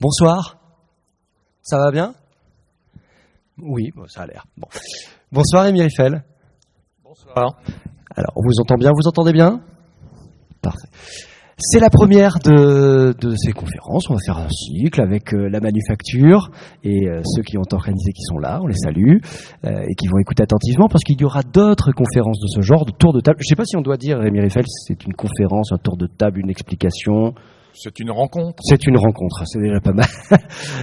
Bonsoir. Ça va bien ? Oui, bon, ça a l'air. Bon. Bonsoir Rémi Riffel. Bonsoir. Alors, on vous entend bien, vous entendez bien ? Parfait. C'est la première de ces conférences. On va faire un cycle avec la manufacture et ceux qui ont organisé qui sont là, on les salue et qui vont écouter attentivement parce qu'il y aura d'autres conférences de ce genre, de tour de table. Je ne sais pas si on doit dire, Rémi Riffel, c'est une conférence, un tour de table, une explication. C'est une rencontre. C'est une rencontre, c'est déjà pas mal.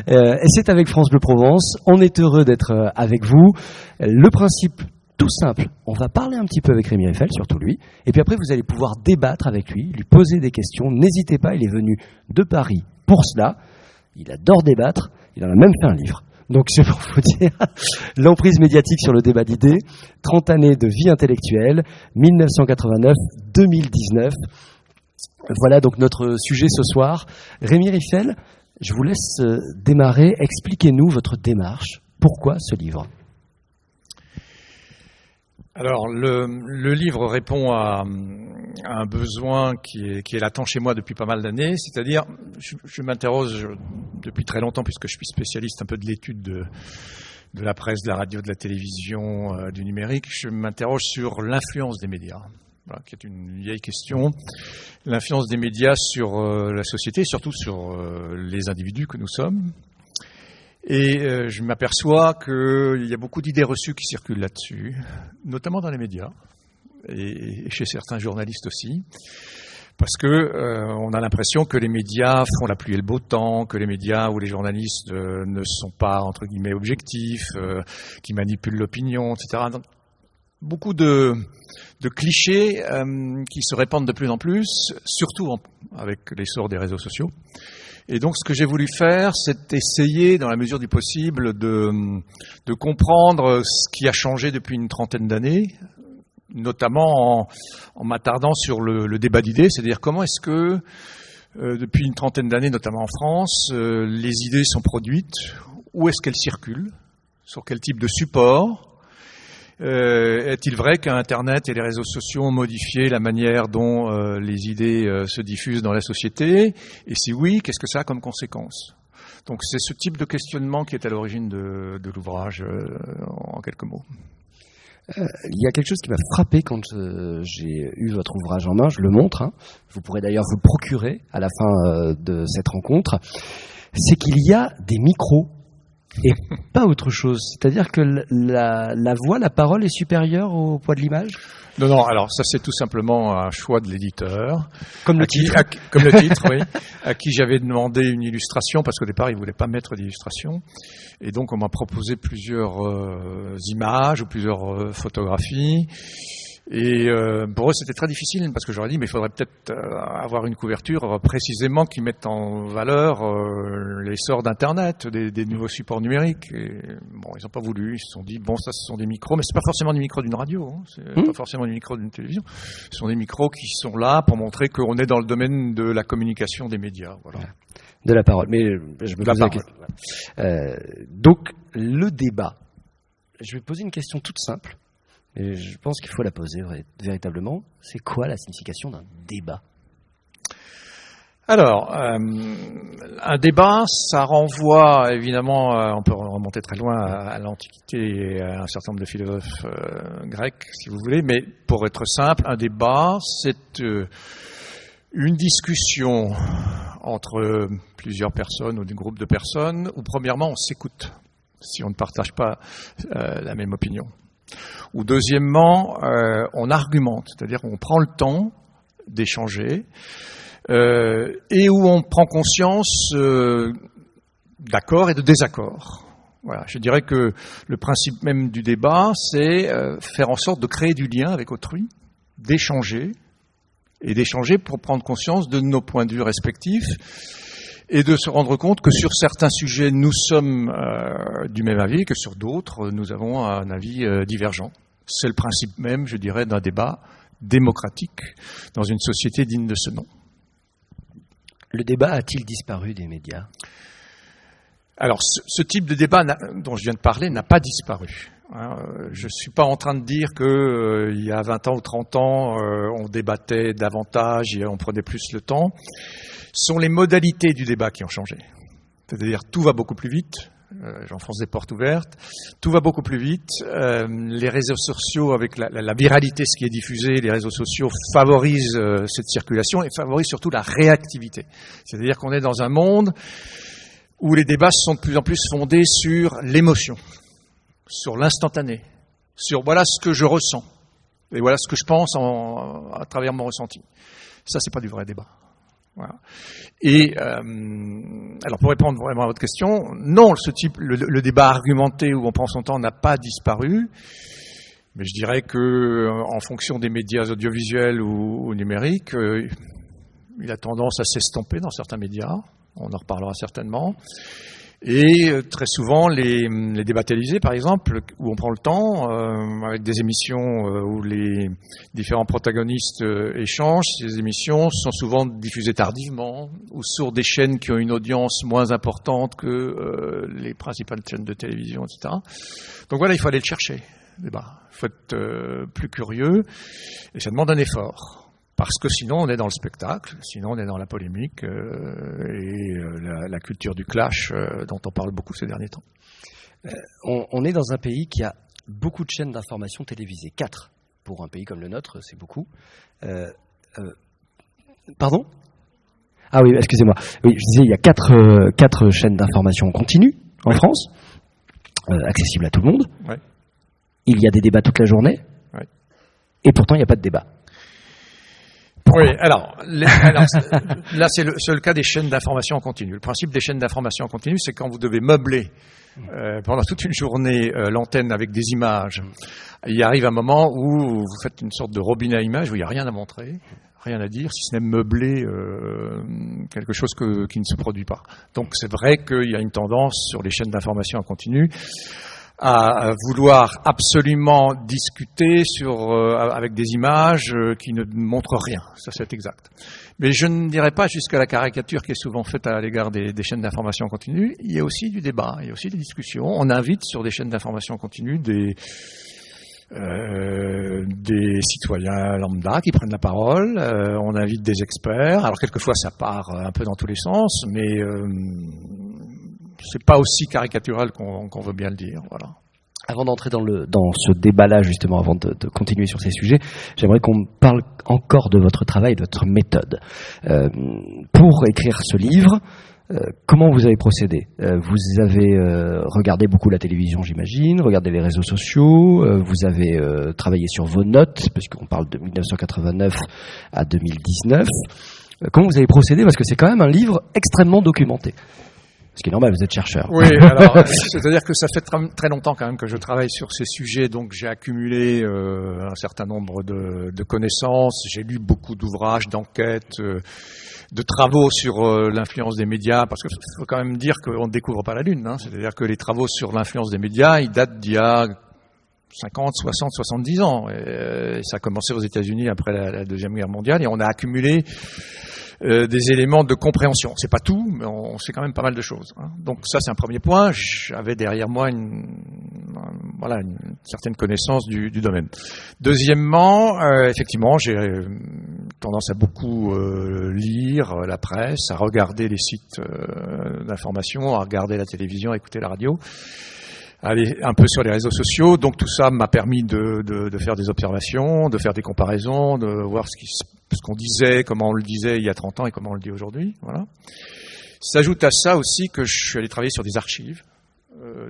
Et c'est avec France Bleu Provence. On est heureux d'être avec vous. Le principe, tout simple, on va parler un petit peu avec Rémi Riffel, surtout lui. Et puis après, vous allez pouvoir débattre avec lui, lui poser des questions. N'hésitez pas, il est venu de Paris pour cela. Il adore débattre. Il en a même fait un livre. Donc c'est pour vous dire l'emprise médiatique sur le débat d'idées. 30 années de vie intellectuelle, 1989-2019. Voilà donc notre sujet ce soir. Rémi Riffel, je vous laisse démarrer. Expliquez-nous votre démarche. Pourquoi ce livre ? Alors, le livre répond à un besoin qui est latent chez moi depuis pas mal d'années. C'est-à-dire, je m'interroge depuis très longtemps, puisque je suis spécialiste un peu de l'étude de la presse, de la radio, de la télévision, du numérique. Je m'interroge sur l'influence des médias. Voilà, qui est une vieille question, l'influence des médias sur la société, surtout sur les individus que nous sommes. Et je m'aperçois qu'il y a beaucoup d'idées reçues qui circulent là-dessus, notamment dans les médias, et chez certains journalistes aussi, parce que on a l'impression que les médias font la pluie et le beau temps, que les médias ou les journalistes ne sont pas, entre guillemets, objectifs, qui manipulent l'opinion, etc. Donc, beaucoup de clichés qui se répandent de plus en plus, surtout avec l'essor des réseaux sociaux. Et donc, ce que j'ai voulu faire, c'est essayer, dans la mesure du possible, de comprendre ce qui a changé depuis une trentaine d'années, notamment en m'attardant sur le débat d'idées, c'est-à-dire comment est-ce que, depuis une trentaine d'années, notamment en France, les idées sont produites, où est-ce qu'elles circulent, sur quel type de support. Est-il vrai qu'Internet et les réseaux sociaux ont modifié la manière dont les idées se diffusent dans la société ? Et si oui, qu'est-ce que ça a comme conséquence ? Donc c'est ce type de questionnement qui est à l'origine de l'ouvrage, en quelques mots. Il y a quelque chose qui m'a frappé quand j'ai eu votre ouvrage en main, je le montre, hein. Vous pourrez d'ailleurs vous le procurer à la fin de cette rencontre, c'est qu'il y a des micros. Et pas autre chose. C'est-à-dire que la voix, la parole est supérieure au poids de l'image ? Non, alors ça c'est tout simplement un choix de l'éditeur. Comme le titre. Comme le titre, oui. À qui j'avais demandé une illustration, parce qu'au départ il ne voulait pas mettre d'illustration. Et donc on m'a proposé plusieurs images ou plusieurs photographies. Et pour eux, c'était très difficile parce que j'aurais dit, mais il faudrait peut-être avoir une couverture précisément qui mette en valeur l'essor d'Internet, des nouveaux supports numériques. Et bon, ils n'ont pas voulu. Ils se sont dit, bon, ça, ce sont des micros, mais c'est pas forcément des micros d'une radio, hein, c'est pas forcément des micros d'une télévision. Ce sont des micros qui sont là pour montrer qu'on est dans le domaine de la communication des médias. Voilà. De la parole. Mais je me pose la question. Donc, le débat. Je vais poser une question toute simple. Et je pense qu'il faut la poser véritablement. C'est quoi la signification d'un débat ? Alors, un débat, ça renvoie évidemment, on peut remonter très loin à l'Antiquité et à un certain nombre de philosophes grecs, si vous voulez, mais pour être simple, un débat, c'est une discussion entre plusieurs personnes ou des groupes de personnes où premièrement on s'écoute, si on ne partage pas la même opinion. Ou deuxièmement, on argumente, c'est-à-dire qu'on prend le temps d'échanger et où on prend conscience d'accords et de désaccords. Voilà, je dirais que le principe même du débat, c'est faire en sorte de créer du lien avec autrui, d'échanger pour prendre conscience de nos points de vue respectifs et de se rendre compte que sur certains sujets, nous sommes du même avis, que sur d'autres, nous avons un avis divergent. C'est le principe même, je dirais, d'un débat démocratique dans une société digne de ce nom. Le débat a-t-il disparu des médias ? Alors, ce type de débat dont je viens de parler n'a pas disparu. Je ne suis pas en train de dire qu'il y a 20 ans ou 30 ans, on débattait davantage et on prenait plus le temps. Ce sont les modalités du débat qui ont changé. C'est-à-dire tout va beaucoup plus vite. J'enfonce des portes ouvertes. Tout va beaucoup plus vite. Les réseaux sociaux, avec la viralité, ce qui est diffusé, les réseaux sociaux favorisent cette circulation et favorisent surtout la réactivité. C'est-à-dire qu'on est dans un monde où les débats sont de plus en plus fondés sur l'émotion, sur l'instantané, sur voilà ce que je ressens et voilà ce que je pense à travers mon ressenti. Ça, c'est pas du vrai débat. Voilà. Et alors pour répondre vraiment à votre question, non, le débat argumenté où on prend son temps n'a pas disparu, mais je dirais que en fonction des médias audiovisuels ou numériques, il a tendance à s'estomper dans certains médias. On en reparlera certainement. Et très souvent, les débats télévisés, par exemple, où on prend le temps, avec des émissions où les différents protagonistes échangent, ces émissions sont souvent diffusées tardivement, ou sur des chaînes qui ont une audience moins importante que les principales chaînes de télévision, etc. Donc voilà, il faut aller le chercher, le débat. Il faut être plus curieux, et ça demande un effort. Parce que sinon on est dans le spectacle, sinon on est dans la polémique et la culture du clash dont on parle beaucoup ces derniers temps. On est dans un pays qui a beaucoup de chaînes d'information télévisées. 4 pour un pays comme le nôtre, c'est beaucoup. Pardon ? Ah oui, excusez-moi. Oui, je disais, il y a 4 chaînes d'information en continu en France, accessibles à tout le monde. Ouais. Il y a des débats toute la journée. Ouais. Et pourtant, il n'y a pas de débat. Oui, alors là, c'est le cas des chaînes d'information en continu. Le principe des chaînes d'information en continu, c'est quand vous devez meubler pendant toute une journée l'antenne avec des images. Il arrive un moment où vous faites une sorte de robinet à images où il n'y a rien à montrer, rien à dire, si ce n'est meubler quelque chose qui ne se produit pas. Donc c'est vrai qu'il y a une tendance sur les chaînes d'information en continu à vouloir absolument discuter avec des images qui ne montrent rien. Ça, c'est exact. Mais je ne dirais pas jusqu'à la caricature qui est souvent faite à l'égard des chaînes d'information en continu. Il y a aussi du débat, il y a aussi des discussions. On invite sur des chaînes d'information en continu des citoyens lambda qui prennent la parole. On invite des experts. Alors quelquefois, ça part un peu dans tous les sens, mais c'est pas aussi caricatural qu'on veut bien le dire, voilà. Avant d'entrer dans ce débat-là, justement, avant de continuer sur ces sujets, j'aimerais qu'on parle encore de votre travail, de votre méthode. Pour écrire ce livre, comment vous avez procédé ? Vous avez regardé beaucoup la télévision, j'imagine, regardé les réseaux sociaux, vous avez travaillé sur vos notes, parce qu'on parle de 1989 à 2019. Comment vous avez procédé ? Parce que c'est quand même un livre extrêmement documenté. Ce qui est normal, vous êtes chercheur. Oui, alors, c'est-à-dire que ça fait très longtemps quand même que je travaille sur ces sujets, donc j'ai accumulé un certain nombre de connaissances, j'ai lu beaucoup d'ouvrages, d'enquêtes, de travaux sur l'influence des médias, parce qu'il faut quand même dire qu'on ne découvre pas la Lune, hein. C'est-à-dire que les travaux sur l'influence des médias, ils datent d'il y a 50, 60, 70 ans. Et ça a commencé aux États-Unis après la Deuxième Guerre mondiale, et on a accumulé des éléments de compréhension. C'est pas tout, mais on sait quand même pas mal de choses, hein. Donc ça, c'est un premier point. J'avais derrière moi une certaine connaissance du domaine. Deuxièmement, effectivement, j'ai tendance à beaucoup lire la presse, à regarder les sites d'information, à regarder la télévision, à écouter la radio, aller un peu sur les réseaux sociaux. Donc tout ça m'a permis de faire des observations, de faire des comparaisons, de voir ce qu'on disait, comment on le disait il y a 30 ans et comment on le dit aujourd'hui. Voilà. S'ajoute à ça aussi que je suis allé travailler sur des archives,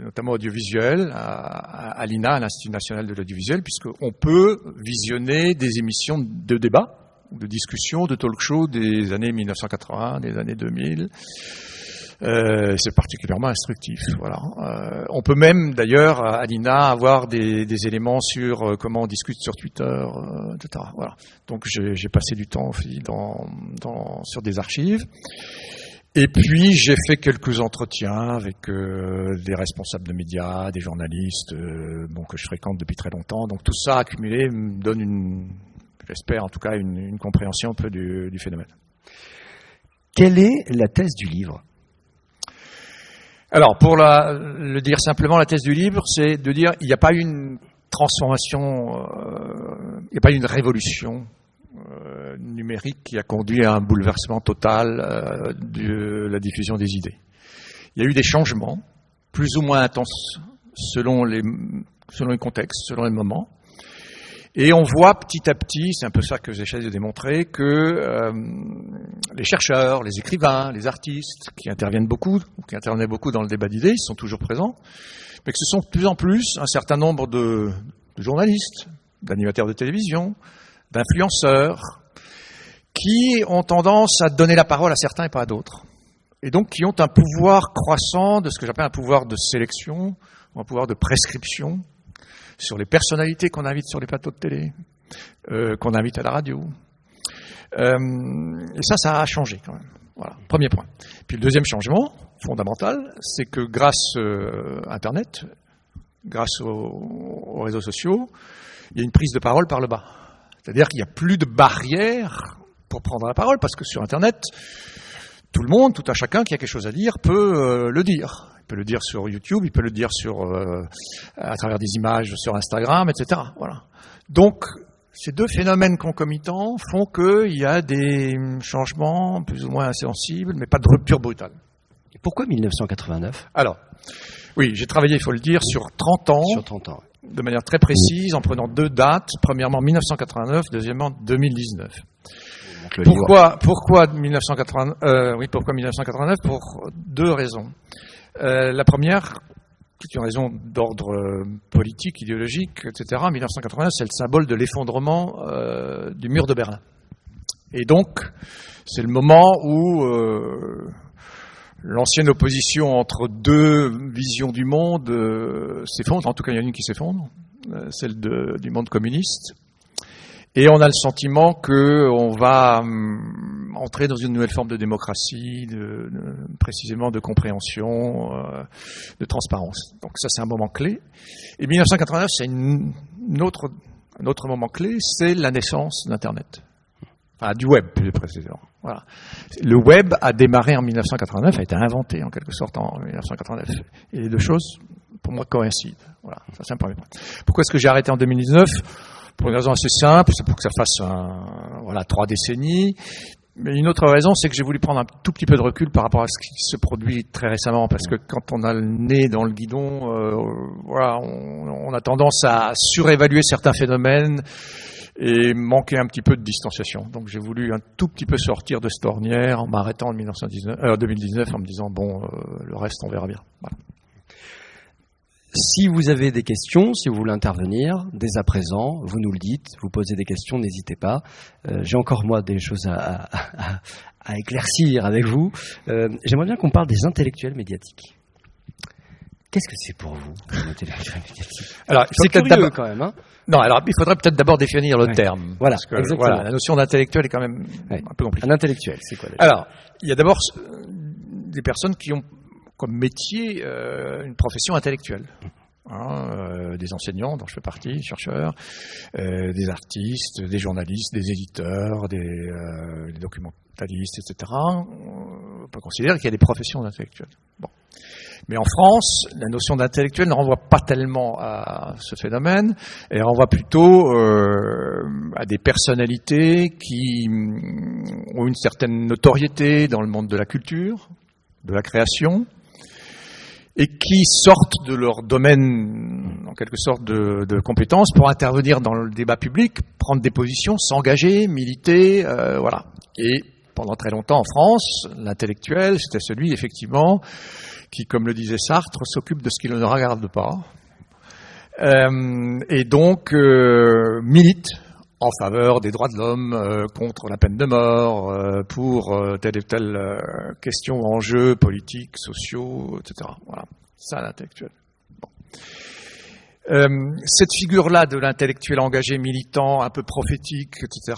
notamment audiovisuelles, à l'INA, à l'Institut national de l'audiovisuel, puisqu'on peut visionner des émissions de débat, de discussion, de talk-show des années 1980, des années 2000. C'est particulièrement instructif. Voilà. On peut même, d'ailleurs, à l'INA, avoir des éléments sur comment on discute sur Twitter, etc. Voilà. Donc, j'ai passé du temps aussi sur des archives. Et puis, j'ai fait quelques entretiens avec des responsables de médias, des journalistes, que je fréquente depuis très longtemps. Donc, tout ça accumulé me donne j'espère en tout cas, une compréhension un peu du phénomène. Quelle est la thèse du livre ? Alors, pour le dire simplement, la thèse du livre, c'est de dire il n'y a pas eu une transformation, il n'y a pas eu une révolution numérique qui a conduit à un bouleversement total de la diffusion des idées. Il y a eu des changements, plus ou moins intenses, selon les contextes, selon les moments. Et on voit petit à petit, c'est un peu ça que j'essaie de démontrer, que les chercheurs, les écrivains, les artistes qui intervenaient beaucoup dans le débat d'idées, ils sont toujours présents, mais que ce sont de plus en plus un certain nombre de journalistes, d'animateurs de télévision, d'influenceurs, qui ont tendance à donner la parole à certains et pas à d'autres. Et donc qui ont un pouvoir croissant de ce que j'appelle un pouvoir de sélection, ou un pouvoir de prescription, sur les personnalités qu'on invite sur les plateaux de télé, qu'on invite à la radio. Et ça a changé quand même. Voilà, premier point. Puis le deuxième changement fondamental, c'est que grâce à Internet, grâce aux réseaux sociaux, il y a une prise de parole par le bas. C'est-à-dire qu'il n'y a plus de barrière pour prendre la parole, parce que sur Internet, tout le monde, tout un chacun qui a quelque chose à dire peut le dire. Il peut le dire sur YouTube, il peut le dire à travers des images sur Instagram, etc. Voilà. Donc, ces deux phénomènes concomitants font qu'il y a des changements plus ou moins insensibles, mais pas de rupture brutale. Et pourquoi 1989 ? Alors, oui, j'ai travaillé, il faut le dire, sur 30 ans. Sur 30 ans. De manière très précise, en prenant deux dates. Premièrement, 1989, deuxièmement, 2019. Pourquoi 1989 ? Pour deux raisons. La première, qui est une raison d'ordre politique, idéologique, etc. 1989, c'est le symbole de l'effondrement du mur de Berlin. Et donc, c'est le moment où l'ancienne opposition entre deux visions du monde s'effondre. En tout cas, il y en a une qui s'effondre, celle du monde communiste. Et on a le sentiment qu'on va entrer dans une nouvelle forme de démocratie, précisément de compréhension, de transparence. Donc ça, c'est un moment clé. Et 1989, c'est un autre moment clé, c'est la naissance d'Internet. Enfin, du web, plus précisément. Voilà. Le web a démarré en 1989, a été inventé en quelque sorte en 1989. Et les deux choses, pour moi, coïncident. Voilà, ça c'est un premier point. Pourquoi est-ce que j'ai arrêté en 2019 ? Pour une raison assez simple, c'est pour que ça fasse 3 décennies. Mais une autre raison, c'est que j'ai voulu prendre un tout petit peu de recul par rapport à ce qui se produit très récemment, parce que quand on a le nez dans le guidon, on a tendance à surévaluer certains phénomènes et manquer un petit peu de distanciation. Donc j'ai voulu un tout petit peu sortir de cette ornière en m'arrêtant en 2019 en me disant le reste on verra bien. Voilà. Si vous avez des questions, si vous voulez intervenir, dès à présent, vous nous le dites, vous posez des questions, n'hésitez pas. J'ai encore, moi, des choses à éclaircir avec vous. J'aimerais bien qu'on parle des intellectuels médiatiques. Qu'est-ce que c'est pour vous, un intellectuel médiatique ? Alors, c'est curieux quand même. Hein. Non, alors il faudrait peut-être d'abord définir le terme. Voilà, parce que, exactement. La notion d'intellectuel est quand même un peu compliquée. Un intellectuel, c'est quoi ? Alors, il y a d'abord des personnes qui ont comme métier une profession intellectuelle. Des enseignants dont je fais partie, chercheurs, des artistes, des journalistes, des éditeurs, des documentalistes, etc. On peut considérer qu'il y a des professions d'intellectuels. Bon. Mais en France, la notion d'intellectuel ne renvoie pas tellement à ce phénomène, elle renvoie plutôt à des personnalités qui ont une certaine notoriété dans le monde de la culture, de la création, et qui sortent de leur domaine, en quelque sorte, de compétences pour intervenir dans le débat public, prendre des positions, s'engager, militer, voilà. Et pendant très longtemps en France, l'intellectuel, c'était celui, effectivement, qui, comme le disait Sartre, s'occupe de ce qu'il ne regarde pas, et donc milite en faveur des droits de l'homme, contre la peine de mort, pour telle et telle question, enjeux politiques, sociaux, etc. Voilà, ça l'intellectuel. Bon. Cette figure-là de l'intellectuel engagé, militant, un peu prophétique, etc.,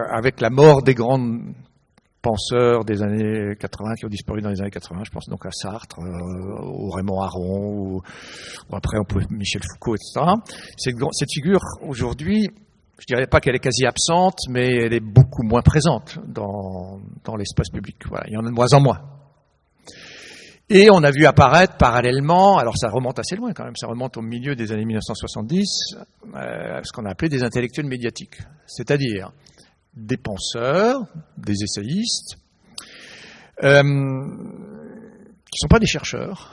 avec la mort des grands penseurs des années 80 qui ont disparu dans les années 80, je pense donc à Sartre, au Raymond Aron, ou après on peut Michel Foucault, etc. Cette figure aujourd'hui, je dirais pas qu'elle est quasi absente, mais elle est beaucoup moins présente dans l'espace public. Voilà, il y en a de moins en moins. Et on a vu apparaître parallèlement, alors ça remonte assez loin quand même, ça remonte au milieu des années 1970, ce qu'on a appelé des intellectuels médiatiques. C'est-à-dire des penseurs, des essayistes, qui sont pas des chercheurs,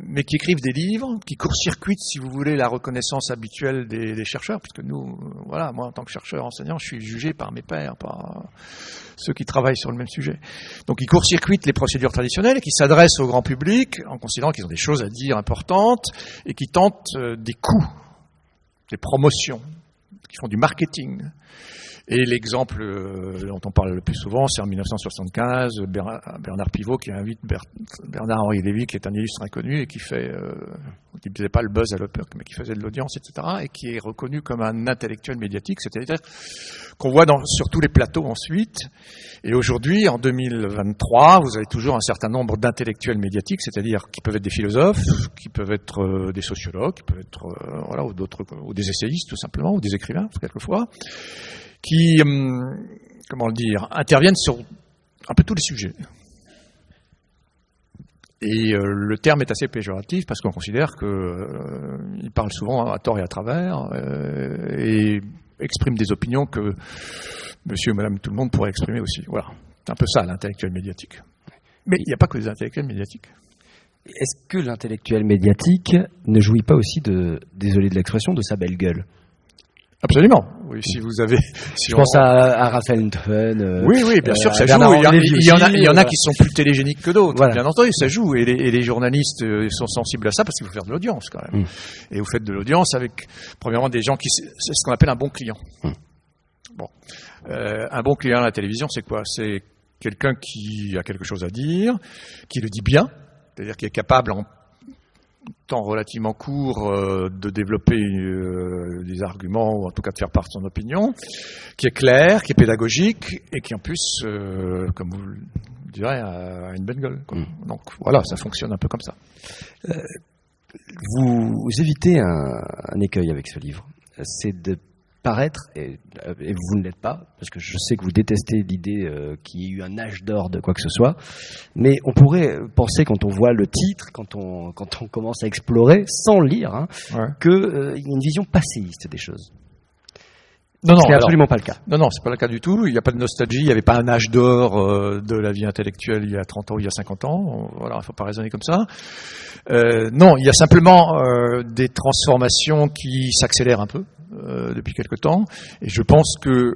mais qui écrivent des livres, qui court-circuitent, si vous voulez, la reconnaissance habituelle des chercheurs, parce que nous, voilà, moi en tant que chercheur enseignant, je suis jugé par mes pairs, par ceux qui travaillent sur le même sujet. Donc ils court-circuitent les procédures traditionnelles et qui s'adressent au grand public en considérant qu'ils ont des choses à dire importantes et qui tentent des coups, des promotions, qui font du marketing. Et l'exemple dont on parle le plus souvent, c'est en 1975, Bernard Pivot qui invite Bernard-Henri Lévy, qui est un illustre inconnu et qui ne faisait pas le buzz à l'époque, mais qui faisait de l'audience, etc., et qui est reconnu comme un intellectuel médiatique, c'est-à-dire qu'on voit sur tous les plateaux ensuite. Et aujourd'hui, en 2023, vous avez toujours un certain nombre d'intellectuels médiatiques, c'est-à-dire qui peuvent être des philosophes, qui peuvent être des sociologues, qui peuvent être ou des essayistes tout simplement, ou des écrivains quelquefois, qui, interviennent sur un peu tous les sujets. Et le terme est assez péjoratif parce qu'on considère qu'ils parlent souvent à tort et à travers et expriment des opinions que monsieur et madame tout le monde pourrait exprimer aussi. Voilà, c'est un peu ça l'intellectuel médiatique. Mais il n'y a pas que des intellectuels médiatiques. Est-ce que l'intellectuel médiatique ne jouit pas aussi désolé de l'expression, de sa belle gueule ? Absolument. Oui, si vous avez. Je pense à Raphaël Enthoven. Oui, bien sûr, ça joue. Il y en a qui sont plus télégéniques que d'autres. Voilà. Bien entendu, ça joue. Et les journalistes sont sensibles à ça parce qu'il faut faire de l'audience quand même. Et vous faites de l'audience avec, premièrement, des gens c'est ce qu'on appelle un bon client. Bon, un bon client à la télévision, c'est quoi ? C'est quelqu'un qui a quelque chose à dire, qui le dit bien, c'est-à-dire qui est capable en temps relativement court de développer des arguments ou en tout cas de faire part de son opinion, qui est clair, qui est pédagogique et qui en plus, comme vous le direz, a une belle gueule. Donc voilà, ça fonctionne un peu comme ça. Vous évitez un écueil avec ce livre, c'est de paraître, et vous ne l'êtes pas, parce que je sais que vous détestez l'idée qu'il y ait eu un âge d'or de quoi que ce soit, mais on pourrait penser quand on voit le titre, quand on commence à explorer, sans lire, qu'il y a une vision passéiste des choses. Non, c'est absolument pas le cas. Non, c'est pas le cas du tout. Il n'y a pas de nostalgie, il n'y avait pas un âge d'or de la vie intellectuelle il y a 30 ans ou il y a 50 ans. Voilà, il ne faut pas raisonner comme ça. Non, il y a simplement des transformations qui s'accélèrent un peu depuis quelque temps. Et je pense que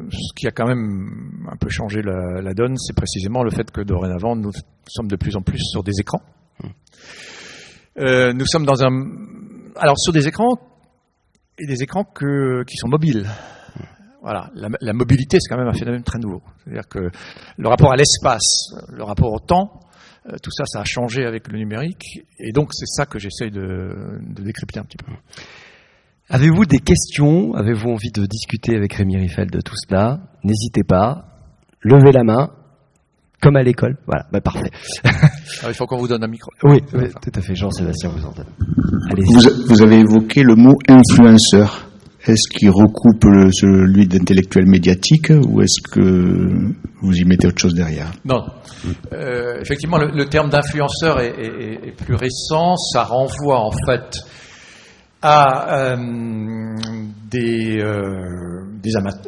ce qui a quand même un peu changé la donne, c'est précisément le fait que dorénavant, nous sommes de plus en plus sur des écrans. Nous sommes sur des écrans, et des écrans qui sont mobiles. Voilà, la mobilité, c'est quand même un phénomène très nouveau. C'est-à-dire que le rapport à l'espace, le rapport au temps, tout ça, ça a changé avec le numérique. Et donc, c'est ça que j'essaye de décrypter un petit peu. Avez-vous des questions ? Avez-vous envie de discuter avec Rémi Riefel de tout cela ? N'hésitez pas, levez la main, comme à l'école. Voilà, parfait. Alors, il faut qu'on vous donne un micro. Oui, tout à fait. Jean-Sébastien vous entend. Allez-y. Vous avez évoqué le mot influenceur. Est-ce qu'il recoupe celui d'intellectuel médiatique ou est-ce que vous y mettez autre chose derrière ? Non. Effectivement, le terme d'influenceur est plus récent. Ça renvoie en fait à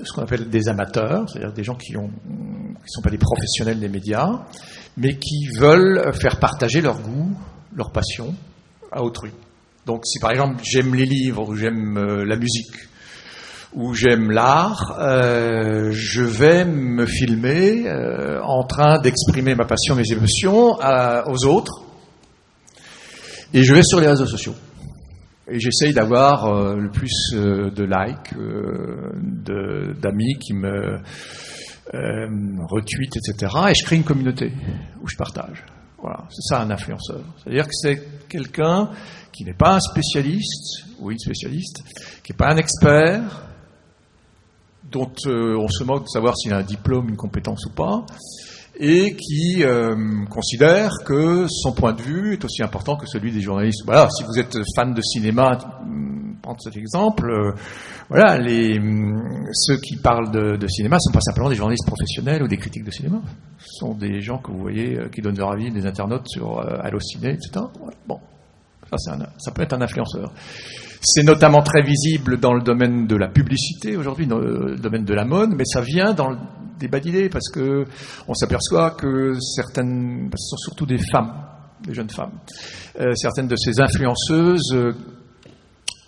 ce qu'on appelle des amateurs, c'est-à-dire des gens qui sont pas des professionnels des médias, mais qui veulent faire partager leur goût, leur passion à autrui. Donc si par exemple j'aime les livres ou j'aime la musique ou j'aime l'art, je vais me filmer en train d'exprimer ma passion, mes émotions aux autres, et je vais sur les réseaux sociaux. Et j'essaye d'avoir le plus de likes, d'amis qui me retweetent, etc. Et je crée une communauté où je partage. Voilà, c'est ça un influenceur. C'est-à-dire que c'est quelqu'un qui n'est pas un spécialiste, ou une spécialiste, qui n'est pas un expert, dont on se moque de savoir s'il a un diplôme, une compétence ou pas, et qui considère que son point de vue est aussi important que celui des journalistes. Voilà, si vous êtes fan de cinéma, prendre cet exemple, voilà, ceux qui parlent de cinéma ne sont pas simplement des journalistes professionnels ou des critiques de cinéma. Ce sont des gens que vous voyez qui donnent leur avis, des internautes sur Allociné, etc. Bon, ça peut être un influenceur. C'est notamment très visible dans le domaine de la publicité aujourd'hui, dans le domaine de la mode, mais ça vient dans débat d'idées, parce que on s'aperçoit que certaines, ce sont surtout des femmes, des jeunes femmes, certaines de ces influenceuses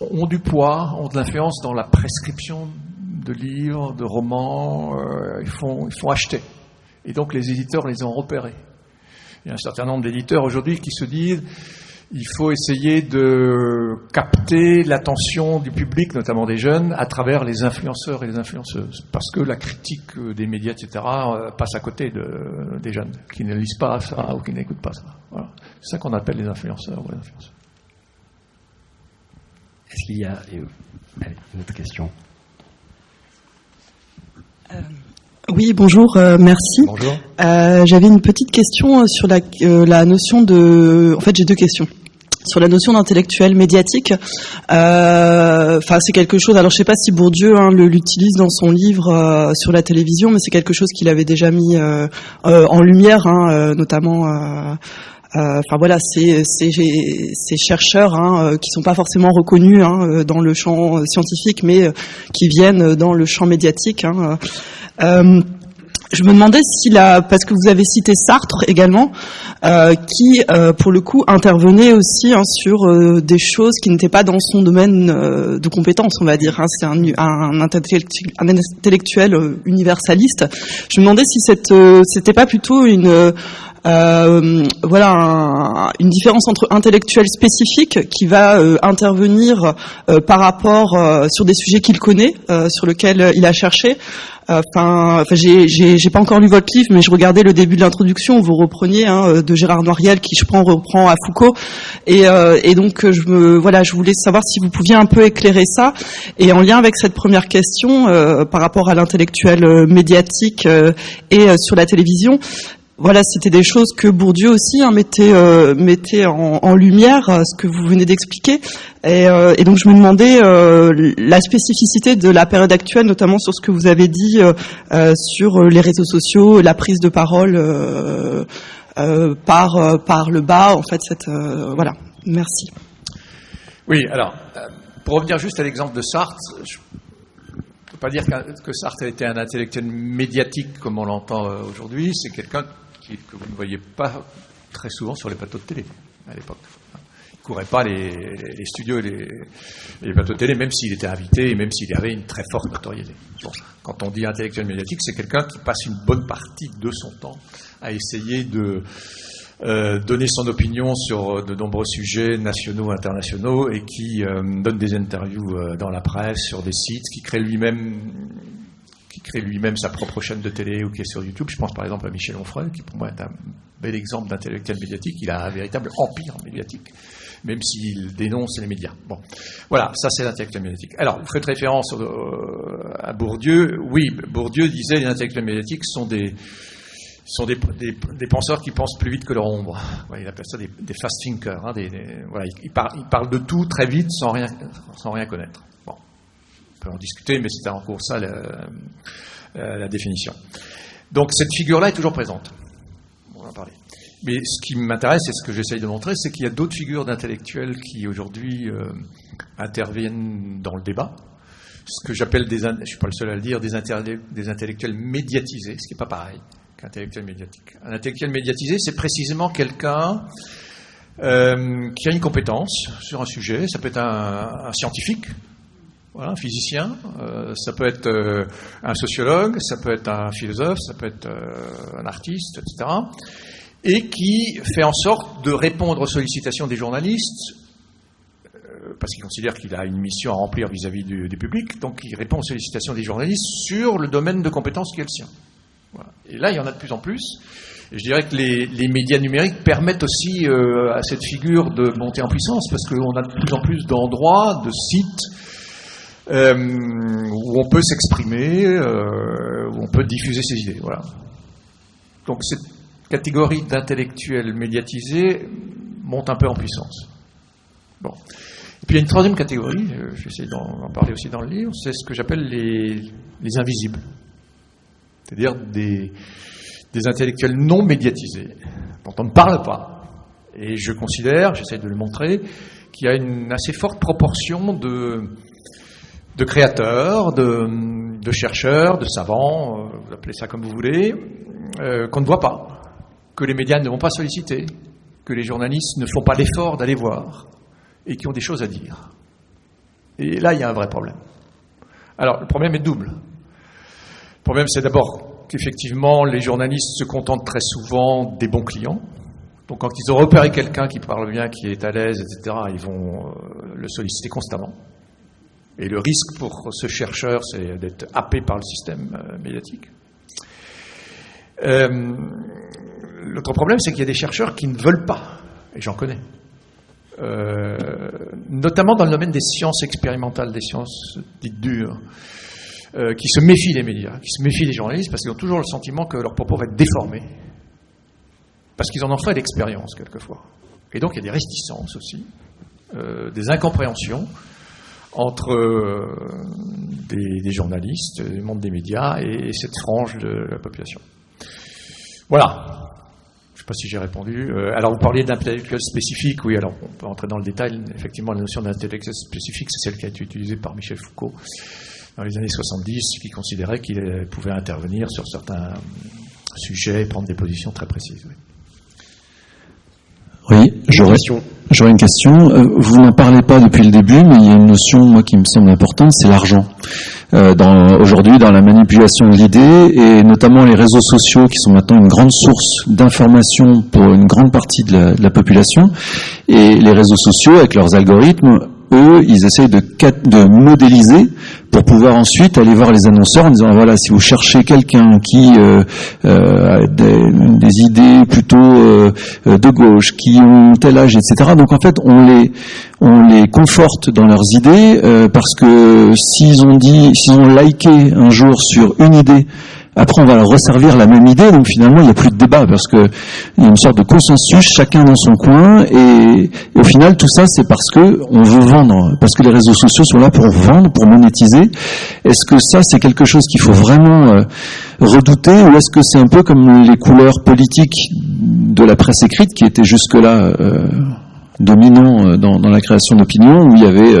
ont du poids, ont de l'influence dans la prescription de livres, de romans, ils font acheter. Et donc les éditeurs les ont repérés. Il y a un certain nombre d'éditeurs aujourd'hui qui se disent il faut essayer de capter l'attention du public, notamment des jeunes, à travers les influenceurs et les influenceuses. Parce que la critique des médias, etc., passe à côté des jeunes qui ne lisent pas ça ou qui n'écoutent pas ça. Voilà. C'est ça qu'on appelle les influenceurs ou les influenceurs. Est-ce qu'il y a une autre question? Oui, bonjour, merci. Bonjour. J'avais une petite question sur la notion de... En fait, j'ai deux questions. Sur la notion d'intellectuel médiatique, c'est quelque chose. Alors, je sais pas si Bourdieu l'utilise dans son livre sur la télévision, mais c'est quelque chose qu'il avait déjà mis en lumière, notamment. Ces chercheurs qui sont pas forcément reconnus dans le champ scientifique, mais qui viennent dans le champ médiatique. Je me demandais parce que vous avez cité Sartre également, qui pour le coup intervenait aussi sur des choses qui n'étaient pas dans son domaine de compétence, on va dire. C'est un intellectuel universaliste. Je me demandais si c'était pas plutôt une différence entre intellectuel spécifique qui va intervenir par rapport sur des sujets qu'il connaît, sur lesquels il a cherché. J'ai pas encore lu votre livre, mais je regardais le début de l'introduction où vous repreniez de Gérard Noiriel, qui reprend à Foucault, et donc je voulais savoir si vous pouviez un peu éclairer ça, et en lien avec cette première question par rapport à l'intellectuel médiatique et sur la télévision. Voilà, c'était des choses que Bourdieu aussi mettait en lumière, ce que vous venez d'expliquer. Et donc je me demandais la spécificité de la période actuelle, notamment sur ce que vous avez dit sur les réseaux sociaux, la prise de parole par le bas, en fait. Voilà, merci. Oui, alors, pour revenir juste à l'exemple de Sartre, je ne peux pas dire que Sartre était un intellectuel médiatique comme on l'entend aujourd'hui. C'est quelqu'un que vous ne voyez pas très souvent sur les plateaux de télé à l'époque. Il ne courait pas les studios et les plateaux de télé, même s'il était invité et même s'il avait une très forte notoriété. Bon, quand on dit intellectuel médiatique, c'est quelqu'un qui passe une bonne partie de son temps à essayer de donner son opinion sur de nombreux sujets nationaux, internationaux, et qui donne des interviews dans la presse, sur des sites, qui crée lui-même sa propre chaîne de télé ou qui est sur YouTube. Je pense par exemple à Michel Onfray, qui pour moi est un bel exemple d'intellectuel médiatique. Il a un véritable empire médiatique, même s'il dénonce les médias. Bon, voilà, ça c'est l'intellectuel médiatique. Alors, vous faites référence à Bourdieu. Oui, Bourdieu disait les intellectuels médiatiques sont des penseurs qui pensent plus vite que leur ombre. Ouais, il appelle ça des fast thinkers. Voilà, ils parlent de tout très vite sans rien connaître. Bon, on peut en discuter, mais c'était en cours ça la définition. Donc cette figure-là est toujours présente. On va en parler. Mais ce qui m'intéresse et ce que j'essaye de montrer, c'est qu'il y a d'autres figures d'intellectuels qui aujourd'hui interviennent dans le débat. Ce que j'appelle je ne suis pas le seul à le dire, des intellectuels médiatisés, ce qui n'est pas pareil qu'intellectuel médiatique. Un intellectuel médiatisé, c'est précisément quelqu'un qui a une compétence sur un sujet. Ça peut être un scientifique, voilà, un physicien, ça peut être un sociologue, ça peut être un philosophe, ça peut être un artiste, etc. Et qui fait en sorte de répondre aux sollicitations des journalistes, parce qu'il considère qu'il a une mission à remplir vis-à-vis du public, donc il répond aux sollicitations des journalistes sur le domaine de compétences qui est le sien. Voilà. Et là, il y en a de plus en plus. Et je dirais que les médias numériques permettent aussi à cette figure de monter en puissance, parce qu'on a de plus en plus d'endroits, de sites, où on peut s'exprimer, où on peut diffuser ses idées. Voilà. Donc cette catégorie d'intellectuels médiatisés monte un peu en puissance. Bon. Et puis il y a une troisième catégorie, j'essaie d'en parler aussi dans le livre, c'est ce que j'appelle les invisibles. C'est-à-dire des intellectuels non médiatisés, dont on ne parle pas. Et je considère, j'essaie de le montrer, qu'il y a une assez forte proportion de créateurs, de chercheurs, de savants, vous appelez ça comme vous voulez, qu'on ne voit pas, que les médias ne vont pas solliciter, que les journalistes ne font pas l'effort d'aller voir, et qui ont des choses à dire. Et là, il y a un vrai problème. Alors, le problème est double. Le problème, c'est d'abord qu'effectivement, les journalistes se contentent très souvent des bons clients. Donc, quand ils ont repéré quelqu'un qui parle bien, qui est à l'aise, etc., ils vont le solliciter constamment. Et le risque pour ce chercheur, c'est d'être happé par le système médiatique. L'autre problème, c'est qu'il y a des chercheurs qui ne veulent pas, et j'en connais, notamment dans le domaine des sciences expérimentales, des sciences dites dures, qui se méfient des médias, qui se méfient des journalistes, parce qu'ils ont toujours le sentiment que leur propos va être déformé, parce qu'ils en ont fait l'expérience quelquefois. Et donc il y a des réticences aussi, des incompréhensions entre des journalistes, du monde des médias et cette frange de la population. Voilà. Je ne sais pas si j'ai répondu. Alors, vous parliez d'intellectuel spécifique. Oui, alors, on peut entrer dans le détail. Effectivement, la notion d'intellectuel spécifique, c'est celle qui a été utilisée par Michel Foucault dans les années 70, qui considérait qu'il pouvait intervenir sur certains sujets et prendre des positions très précises. Oui, j'aurais une question. Vous n'en parlez pas depuis le début, mais il y a une notion, moi, qui me semble importante, c'est l'argent. Aujourd'hui, dans la manipulation de l'idée, et notamment les réseaux sociaux, qui sont maintenant une grande source d'information pour une grande partie de la population, et les réseaux sociaux, avec leurs algorithmes, eux, ils essayent de modéliser pour pouvoir ensuite aller voir les annonceurs en disant voilà, si vous cherchez quelqu'un qui a des idées plutôt de gauche, qui ont tel âge, etc. Donc en fait, on les conforte dans leurs idées parce que s'ils ont liké un jour sur une idée, après on va leur resservir la même idée, donc finalement il n'y a plus de débat parce que il y a une sorte de consensus, chacun dans son coin, et au final tout ça c'est parce que on veut vendre, parce que les réseaux sociaux sont là pour vendre, pour monétiser. Est-ce que ça c'est quelque chose qu'il faut vraiment redouter, ou est-ce que c'est un peu comme les couleurs politiques de la presse écrite qui étaient jusque-là dominant dans la création d'opinion, où il y avait,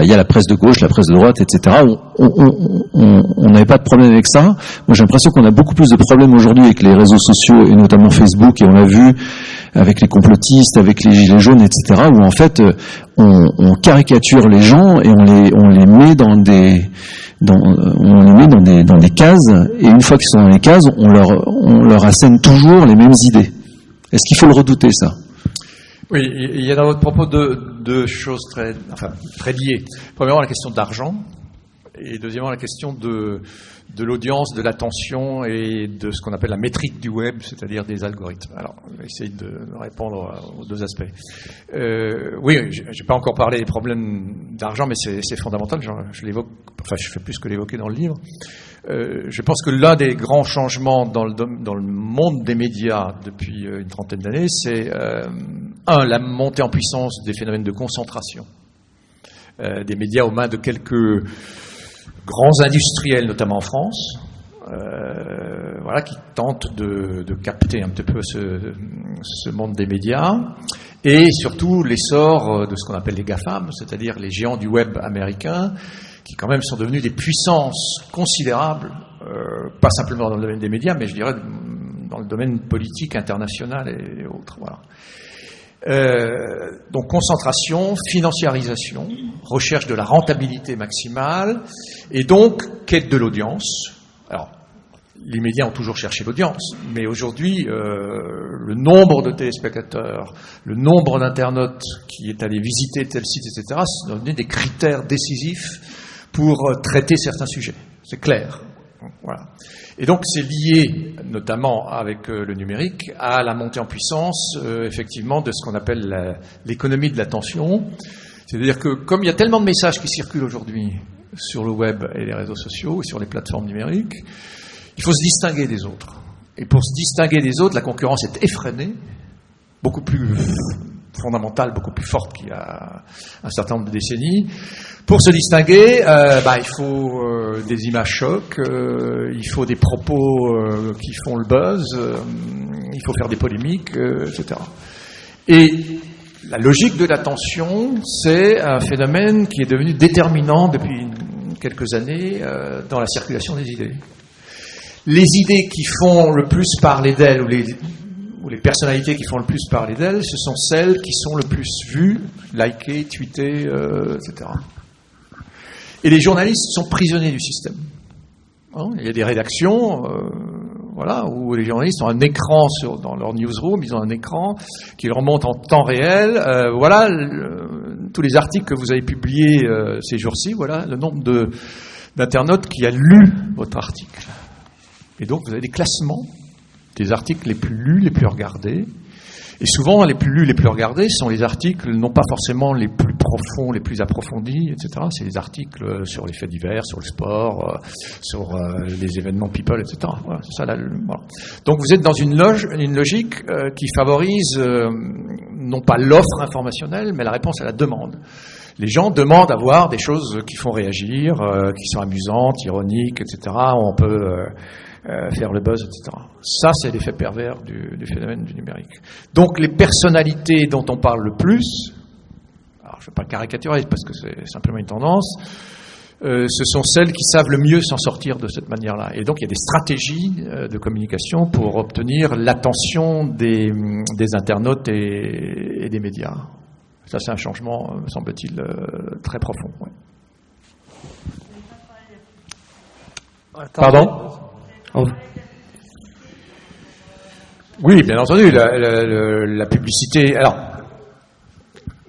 il y a la presse de gauche, la presse de droite, etc. On n'avait pas de problème avec ça. Moi, j'ai l'impression qu'on a beaucoup plus de problèmes aujourd'hui avec les réseaux sociaux, et notamment Facebook, et on l'a vu avec les complotistes, avec les gilets jaunes, etc., où en fait, on caricature les gens et on les met dans des cases, et une fois qu'ils sont dans les cases, on leur assène toujours les mêmes idées. Est-ce qu'il faut le redouter, ça ? Oui, il y a dans votre propos deux choses très liées. Premièrement, la question d'argent, et deuxièmement, la question de l'audience, de l'attention et de ce qu'on appelle la métrique du web, c'est-à-dire des algorithmes. Alors, je vais essayer de répondre aux deux aspects. Oui, j'ai pas encore parlé des problèmes d'argent, mais c'est fondamental. Je l'évoque, je fais plus que l'évoquer dans le livre. Je pense que l'un des grands changements dans le monde des médias depuis une trentaine d'années, c'est la montée en puissance des phénomènes de concentration des médias aux mains de quelques grands industriels, notamment en France, qui tentent de capter un petit peu ce monde des médias, et surtout l'essor de ce qu'on appelle les GAFAM, c'est-à-dire les géants du web américains, qui quand même sont devenus des puissances considérables, pas simplement dans le domaine des médias, mais je dirais dans le domaine politique, international et autres. Voilà. Donc concentration, financiarisation, recherche de la rentabilité maximale, et donc quête de l'audience. Alors, les médias ont toujours cherché l'audience, mais aujourd'hui, le nombre de téléspectateurs, le nombre d'internautes qui est allé visiter tel site, etc., sont devenus des critères décisifs pour traiter certains sujets. C'est clair. Voilà. Et donc c'est lié notamment avec le numérique à la montée en puissance effectivement de ce qu'on appelle l'économie de l'attention. C'est-à-dire que comme il y a tellement de messages qui circulent aujourd'hui sur le web et les réseaux sociaux et sur les plateformes numériques, il faut se distinguer des autres. Et pour se distinguer des autres, la concurrence est effrénée, beaucoup plus fondamentale, beaucoup plus forte qu'il y a un certain nombre de décennies. Pour se distinguer, il faut des images chocs, il faut des propos qui font le buzz, il faut faire des polémiques, etc. Et la logique de l'attention, c'est un phénomène qui est devenu déterminant depuis une quelques années dans la circulation des idées. Les idées qui font le plus parler d'elles, ou les personnalités qui font le plus parler d'elles, ce sont celles qui sont le plus vues, likées, tweetées, etc. Et les journalistes sont prisonniers du système. Il y a des rédactions où les journalistes ont un écran dans leur newsroom, ils ont un écran qui leur montre en temps réel, tous les articles que vous avez publiés ces jours-ci, voilà le nombre d'internautes qui a lu votre article. Et donc vous avez des classements des articles les plus lus, les plus regardés. Et souvent, les plus lus, les plus regardés sont les articles non pas forcément les plus profonds, les plus approfondis, etc. C'est les articles sur les faits divers, sur le sport, sur les événements people, etc. Voilà, c'est ça. Voilà. Donc vous êtes dans une logique qui favorise non pas l'offre informationnelle, mais la réponse à la demande. Les gens demandent à voir des choses qui font réagir, qui sont amusantes, ironiques, etc. On peut faire le buzz, etc. Ça, c'est l'effet pervers du phénomène du numérique. Donc, les personnalités dont on parle le plus, alors je ne vais pas le caricaturer parce que c'est simplement une tendance, ce sont celles qui savent le mieux s'en sortir de cette manière-là. Et donc, il y a des stratégies de communication pour obtenir l'attention des internautes et des médias. Ça, c'est un changement, me semble-t-il, très profond. Ouais. Pardon ? Oui, bien entendu, la publicité. Alors,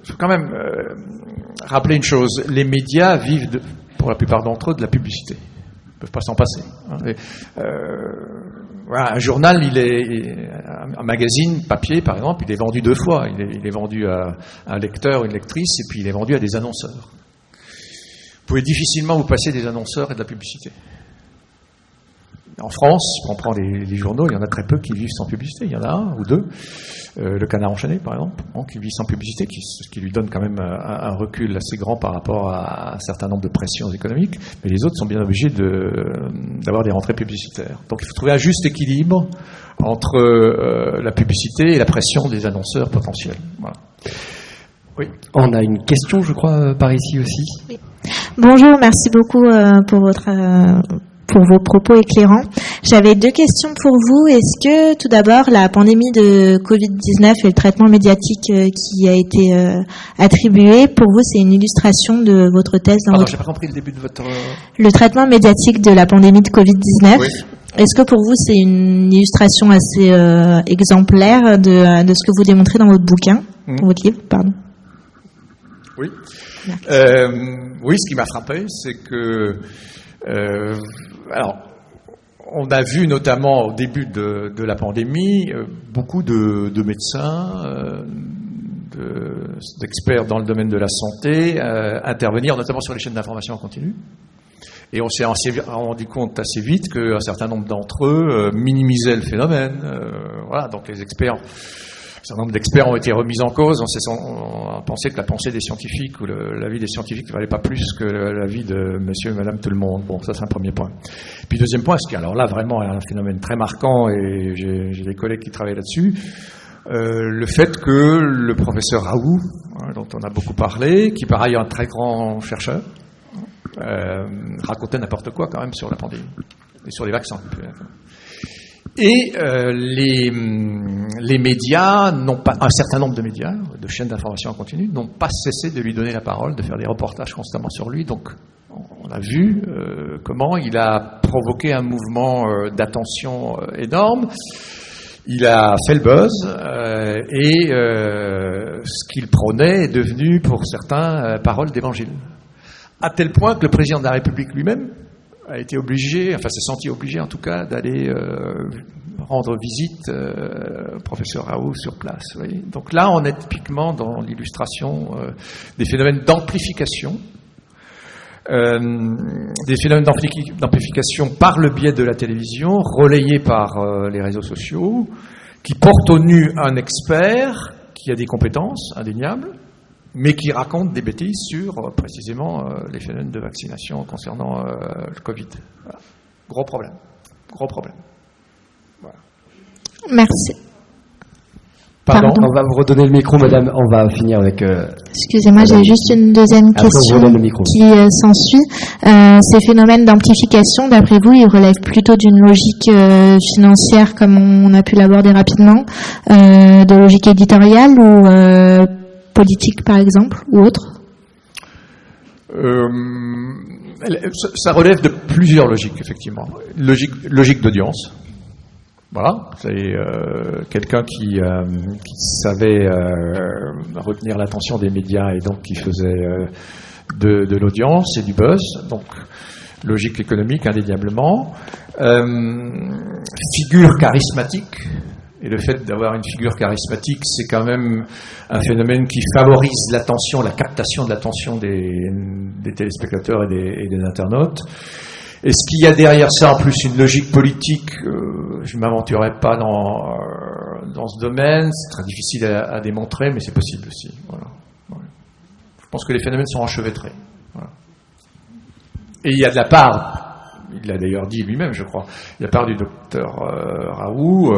il faut quand même rappeler une chose. Les médias vivent, pour la plupart d'entre eux, de la publicité. Ils ne peuvent pas s'en passer. Voilà, un journal, un magazine papier, par exemple, il est vendu 2 fois. Il est vendu à un lecteur ou une lectrice, et puis il est vendu à des annonceurs. Vous pouvez difficilement vous passer des annonceurs et de la publicité. En France, on prend les journaux, il y en a très peu qui vivent sans publicité. Il y en a 1 ou 2. Le Canard enchaîné, par exemple, qui vit sans publicité, ce qui lui donne quand même un recul assez grand par rapport à un certain nombre de pressions économiques. Mais les autres sont bien obligés d'avoir des rentrées publicitaires. Donc il faut trouver un juste équilibre entre la publicité et la pression des annonceurs potentiels. Voilà. Oui. On a une question, je crois, par ici aussi. Oui. Bonjour, merci beaucoup pour vos propos éclairants. J'avais 2 questions pour vous. Est-ce que, tout d'abord, la pandémie de Covid-19 et le traitement médiatique qui a été attribué, pour vous, c'est une illustration de votre thèse dans j'ai pas compris le début de votre... Le traitement médiatique de la pandémie de Covid-19. Oui. Est-ce que pour vous, c'est une illustration assez exemplaire de ce que vous démontrez dans votre bouquin, dans votre livre, pardon. Oui. Oui, ce qui m'a frappé, c'est que... on a vu notamment au début de la pandémie beaucoup de médecins, d'experts dans le domaine de la santé intervenir notamment sur les chaînes d'information en continu. Et on s'est rendu compte assez vite qu'un certain nombre d'entre eux minimisaient le phénomène. Voilà, donc les experts... Un certain nombre d'experts ont été remis en cause. On pensait que la pensée des scientifiques ou l'avis des scientifiques ne valait pas plus que l'avis de monsieur et madame tout le monde. Bon, ça c'est un premier point. Puis deuxième point, ce qui alors là vraiment est un phénomène très marquant, et j'ai des collègues qui travaillent là-dessus, le fait que le professeur Raoult, dont on a beaucoup parlé, qui par ailleurs est un très grand chercheur, racontait n'importe quoi quand même sur la pandémie et sur les vaccins. Et les médias n'ont pas, un certain nombre de médias, de chaînes d'information en continu, n'ont pas cessé de lui donner la parole, de faire des reportages constamment sur lui. Donc, on a vu comment il a provoqué un mouvement d'attention énorme. Il a fait le buzz et ce qu'il prônait est devenu, pour certains, parole d'évangile. À tel point que le président de la République lui-même a été obligé, enfin s'est senti obligé en tout cas, d'aller rendre visite au professeur Raoult sur place. Vous voyez. Donc là, on est typiquement dans l'illustration des phénomènes d'amplification, par le biais de la télévision, relayés par les réseaux sociaux, qui portent au nu un expert qui a des compétences indéniables, mais qui raconte des bêtises sur précisément les phénomènes de vaccination concernant le Covid. Voilà. Gros problème. Voilà. Merci. Pardon. On va vous redonner le micro, madame. On va finir avec... Excusez-moi, j'ai juste une deuxième question qui s'ensuit. Ces phénomènes d'amplification, d'après vous, ils relèvent plutôt d'une logique financière, comme on a pu l'aborder rapidement, de logique éditoriale ou politique, par exemple, ou autre? Ça relève de plusieurs logiques, effectivement. Logique d'audience. Voilà, c'est quelqu'un qui savait retenir l'attention des médias et donc qui faisait de l'audience et du buzz. Donc, logique économique, indéniablement. Figure charismatique. Et le fait d'avoir une figure charismatique, c'est quand même un phénomène qui favorise l'attention, la captation de l'attention des téléspectateurs et des internautes. Est-ce qu'il y a derrière ça en plus une logique politique? Je ne m'aventurerai pas dans ce domaine, c'est très difficile à démontrer, mais c'est possible aussi. Voilà. Ouais. Je pense que les phénomènes sont enchevêtrés. Voilà. Et il y a de la part, il l'a d'ailleurs dit lui-même, je crois, de la part du docteur Raoult,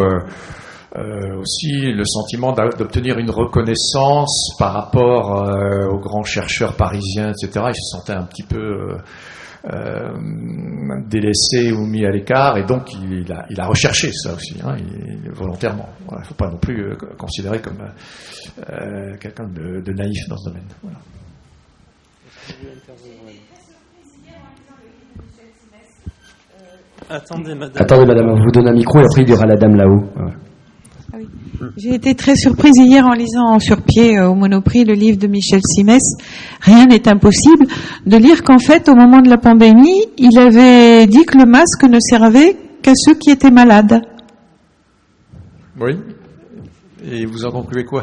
aussi le sentiment d'obtenir une reconnaissance par rapport aux grands chercheurs parisiens, etc. Il se sentait un petit peu... délaissé ou mis à l'écart, et donc il a recherché ça aussi, volontairement. Il ne faut pas non plus considérer comme quelqu'un de naïf dans ce domaine. Voilà. Attendez, madame, on vous donne un micro et après il y aura la dame là-haut. Ouais. J'ai été très surprise hier en lisant sur pied au Monoprix le livre de Michel Simès, Rien n'est impossible, de lire qu'en fait, au moment de la pandémie, il avait dit que le masque ne servait qu'à ceux qui étaient malades. Oui. Et vous en concluez quoi?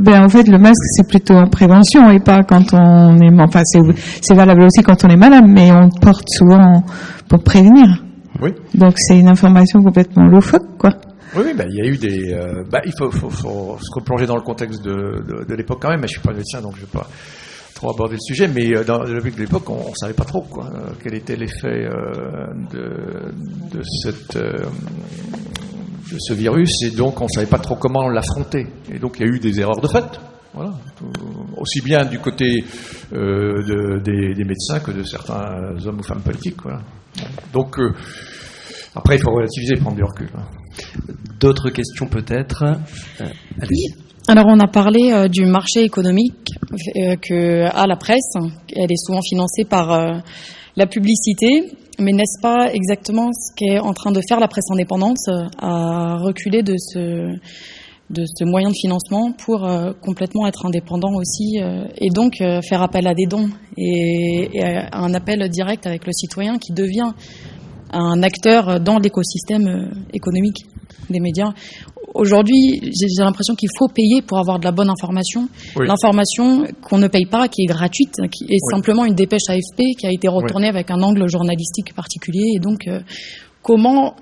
En fait, le masque, c'est plutôt en prévention et pas quand on est... Enfin, c'est valable aussi quand on est malade, mais on porte souvent pour prévenir. Oui. Donc, c'est une information complètement loufoque, quoi. Oui, il y a eu des... il faut se replonger dans le contexte de l'époque quand même, mais je suis pas médecin, donc je vais pas trop aborder le sujet, mais dans le but de l'époque, on savait pas trop quel était l'effet de ce virus, et donc on savait pas trop comment l'affronter. Et donc il y a eu des erreurs de fait. Voilà. Aussi bien du côté des médecins que de certains hommes ou femmes politiques. Voilà. Donc après, il faut relativiser, prendre du recul. D'autres questions peut-être? Allez-y. Alors, on a parlé du marché économique que a la presse. Elle est souvent financée par la publicité, mais n'est-ce pas exactement ce qu'est en train de faire la presse indépendante, à reculer de ce moyen de financement pour complètement être indépendant aussi, et donc faire appel à des dons et à un appel direct avec le citoyen qui devient un acteur dans l'écosystème économique des médias. Aujourd'hui, j'ai l'impression qu'il faut payer pour avoir de la bonne information. Oui. L'information qu'on ne paye pas, qui est gratuite, qui est simplement une dépêche AFP qui a été retournée avec un angle journalistique particulier. Et donc, comment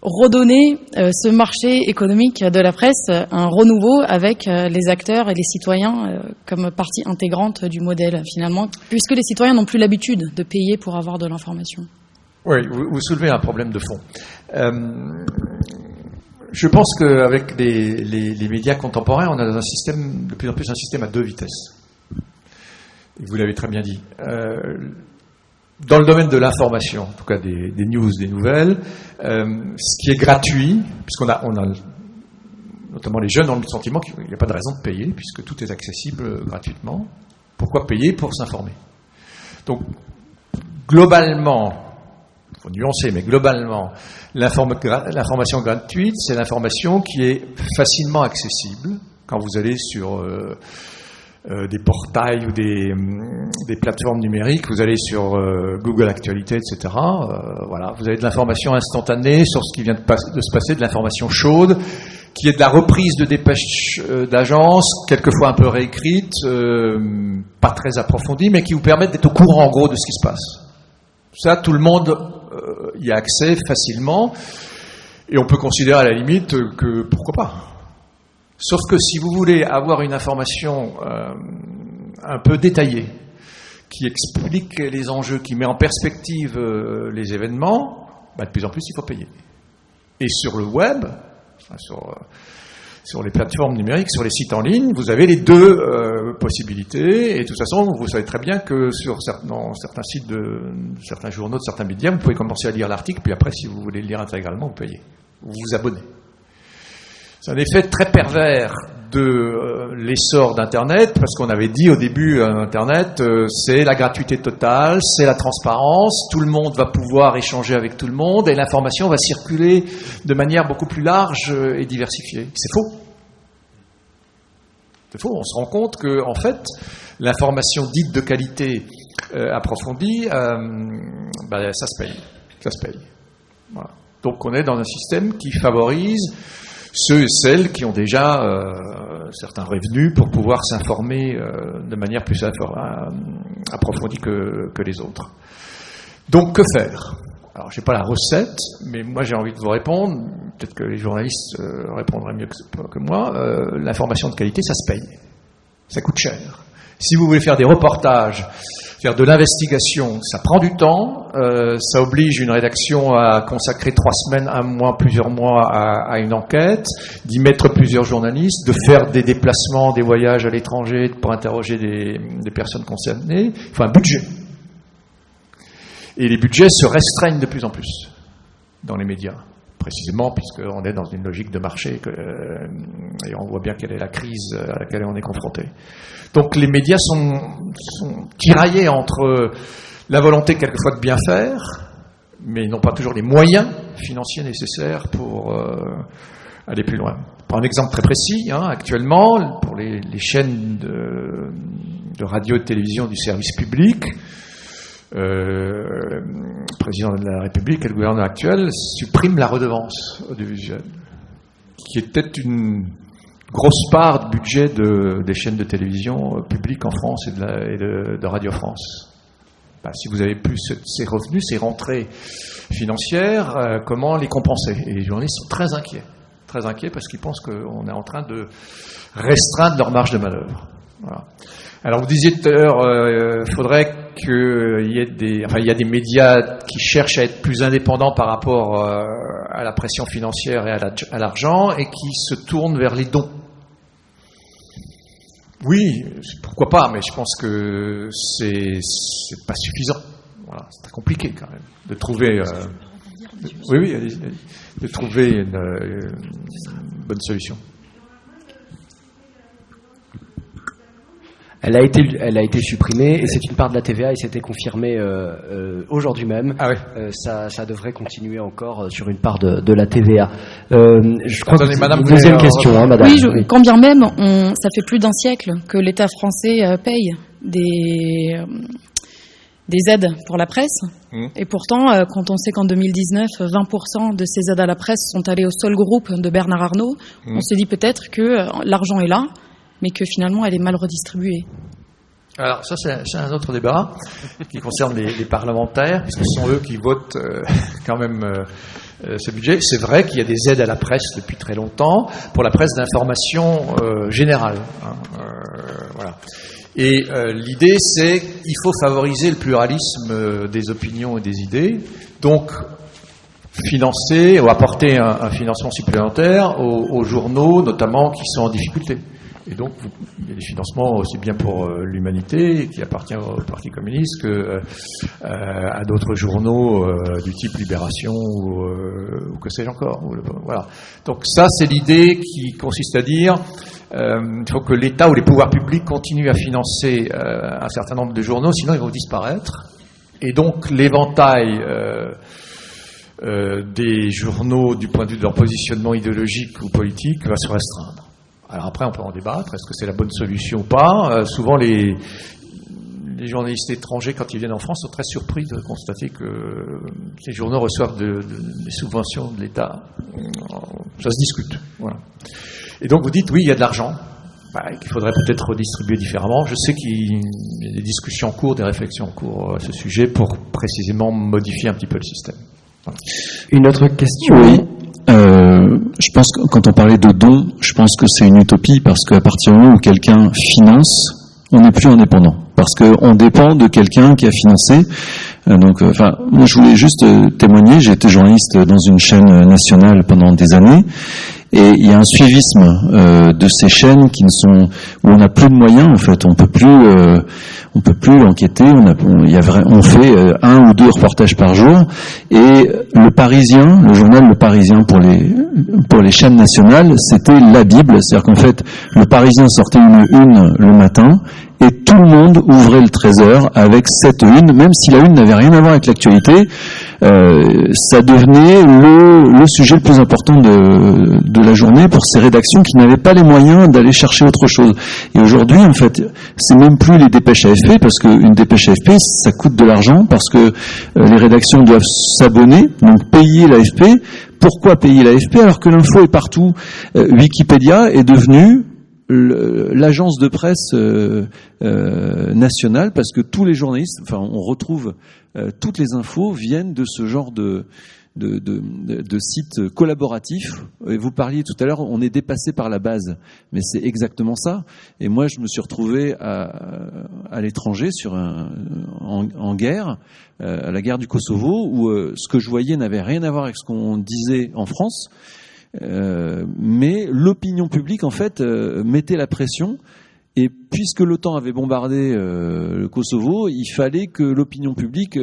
redonner ce marché économique de la presse un renouveau avec les acteurs et les citoyens comme partie intégrante du modèle, finalement, puisque les citoyens n'ont plus l'habitude de payer pour avoir de l'information. Oui, vous soulevez un problème de fond. Je pense qu'avec les médias contemporains, on a un système, de plus en plus un système à deux vitesses. Vous l'avez très bien dit. Dans le domaine de l'information, en tout cas des news, des nouvelles, ce qui est gratuit, puisqu'on a notamment les jeunes ont le sentiment qu'il n'y a pas de raison de payer, puisque tout est accessible gratuitement. Pourquoi payer pour s'informer? Donc, globalement, il faut nuancer, mais globalement, l'information gratuite, c'est l'information qui est facilement accessible quand vous allez sur des portails ou des plateformes numériques, vous allez sur Google Actualité, etc. Voilà, vous avez de l'information instantanée sur ce qui vient de se passer, de l'information chaude, qui est de la reprise de dépêches d'agence, quelquefois un peu réécrite, pas très approfondie, mais qui vous permettent d'être au courant en gros de ce qui se passe. Ça, tout le monde y a accès facilement, et on peut considérer à la limite que pourquoi pas. Sauf que si vous voulez avoir une information un peu détaillée, qui explique les enjeux, qui met en perspective les événements, de plus en plus il faut payer. Et sur le web, sur les plateformes numériques, sur les sites en ligne, vous avez les deux possibilités. Et de toute façon, vous savez très bien que dans certains sites de certains journaux, de certains médias, vous pouvez commencer à lire l'article, puis après, si vous voulez le lire intégralement, vous payez. Vous vous abonnez. C'est un effet très pervers de l'essor d'Internet, parce qu'on avait dit au début, Internet, c'est la gratuité totale, c'est la transparence, tout le monde va pouvoir échanger avec tout le monde, et l'information va circuler de manière beaucoup plus large et diversifiée. C'est faux. C'est faux. On se rend compte que, en fait, l'information dite de qualité approfondie, ça se paye. Ça se paye. Voilà. Donc on est dans un système qui favorise ceux et celles qui ont déjà certains revenus pour pouvoir s'informer de manière plus approfondie que les autres. Donc que faire ? Alors je n'ai pas la recette, mais moi j'ai envie de vous répondre, peut-être que les journalistes répondraient mieux que moi, l'information de qualité, ça se paye. Ça coûte cher. Si vous voulez faire des reportages, faire de l'investigation, ça prend du temps, ça oblige une rédaction à consacrer 3 semaines, 1 mois, plusieurs mois à une enquête, d'y mettre plusieurs journalistes, de faire des déplacements, des voyages à l'étranger pour interroger des personnes concernées. Il faut un budget. Et les budgets se restreignent de plus en plus dans les médias, précisément puisqu'on est dans une logique de marché et on voit bien quelle est la crise à laquelle on est confronté. Donc les médias sont tiraillés entre la volonté quelquefois de bien faire, mais ils n'ont pas toujours les moyens financiers nécessaires pour aller plus loin. Pour un exemple très précis, actuellement, pour les chaînes de radio et de télévision du service public, le président de la République et le gouvernement actuel suppriment la redevance audiovisuelle, qui était une grosse part du budget des chaînes de télévision publiques en France et de Radio France. Si vous avez plus ces revenus, ces rentrées financières, comment les compenser ? Et les journalistes sont très inquiets parce qu'ils pensent qu'on est en train de restreindre leur marge de manœuvre. Voilà. Alors vous disiez tout à l'heure, faudrait qu'il y ait il y a des médias qui cherchent à être plus indépendants par rapport à la pression financière et à l'argent et qui se tournent vers les dons. Oui, pourquoi pas, mais je pense que c'est pas suffisant. Voilà, c'est très compliqué quand même de trouver. Oui, allez-y, de trouver une bonne solution. Elle a été supprimée et c'est une part de la TVA et c'était confirmé aujourd'hui même. Ah oui. Ça devrait continuer encore sur une part de la TVA. Je crois que c'est une deuxième question, madame. Oui, quand bien même, ça fait plus d'1 siècle que l'État français paye des aides pour la presse. Et pourtant, quand on sait qu'en 2019, 20% de ces aides à la presse sont allées au seul groupe de Bernard Arnault, on se dit peut-être que l'argent est là, mais que finalement elle est mal redistribuée. Alors ça c'est un autre débat qui concerne les parlementaires, puisque ce sont eux qui votent quand même ce budget. C'est vrai qu'il y a des aides à la presse depuis très longtemps, pour la presse d'information générale. Voilà. Et l'idée c'est qu'il faut favoriser le pluralisme des opinions et des idées, donc financer ou apporter un financement supplémentaire aux journaux notamment qui sont en difficulté. Et donc, il y a des financements aussi bien pour l'Humanité, qui appartient au Parti communiste, que à d'autres journaux du type Libération ou que sais-je encore. Voilà. Donc ça, c'est l'idée qui consiste à dire il faut que l'État ou les pouvoirs publics continuent à financer un certain nombre de journaux, sinon ils vont disparaître. Et donc, l'éventail des journaux, du point de vue de leur positionnement idéologique ou politique, va se restreindre. Alors après, on peut en débattre. Est-ce que c'est la bonne solution ou pas ? Souvent, les journalistes étrangers, quand ils viennent en France, sont très surpris de constater que les journaux reçoivent des subventions de l'État. Ça se discute. Voilà. Et donc, vous dites, oui, il y a de l'argent, qu'il faudrait peut-être redistribuer différemment. Je sais qu'il y a des discussions en cours, des réflexions en cours à ce sujet pour précisément modifier un petit peu le système. Voilà. Une autre question ? Oui. Je pense que quand on parlait de dons, je pense que c'est une utopie parce qu'à partir du moment où quelqu'un finance, on n'est plus indépendant parce qu'on dépend de quelqu'un qui a financé. Moi je voulais juste témoigner. J'ai été journaliste dans une chaîne nationale pendant des années Et il y a un suivisme de ces chaînes où on n'a plus de moyens en fait, on peut plus enquêter, on fait 1 ou 2 reportages par jour. Et le Parisien, le journal Le Parisien pour les chaînes nationales, c'était la Bible, c'est-à-dire qu'en fait le Parisien sortait une le matin. Et tout le monde ouvrait le 13h avec cette une, même si la une n'avait rien à voir avec l'actualité, ça devenait le sujet le plus important de la journée pour ces rédactions qui n'avaient pas les moyens d'aller chercher autre chose. Et aujourd'hui, en fait, c'est même plus les dépêches AFP, parce qu'une dépêche AFP, ça coûte de l'argent, parce que les rédactions doivent s'abonner, donc payer l'AFP. Pourquoi payer l'AFP alors que l'info est partout? Wikipédia est devenu l'agence de presse nationale, parce que tous les journalistes, enfin on retrouve toutes les infos viennent de ce genre de sites collaboratifs. Et vous parliez tout à l'heure, on est dépassé par la base, mais c'est exactement ça. Et moi je me suis retrouvé à l'étranger en guerre, à la guerre du Kosovo, où ce que je voyais n'avait rien à voir avec ce qu'on disait en France. Mais l'opinion publique en fait mettait la pression, et puisque l'OTAN avait bombardé le Kosovo, il fallait que l'opinion publique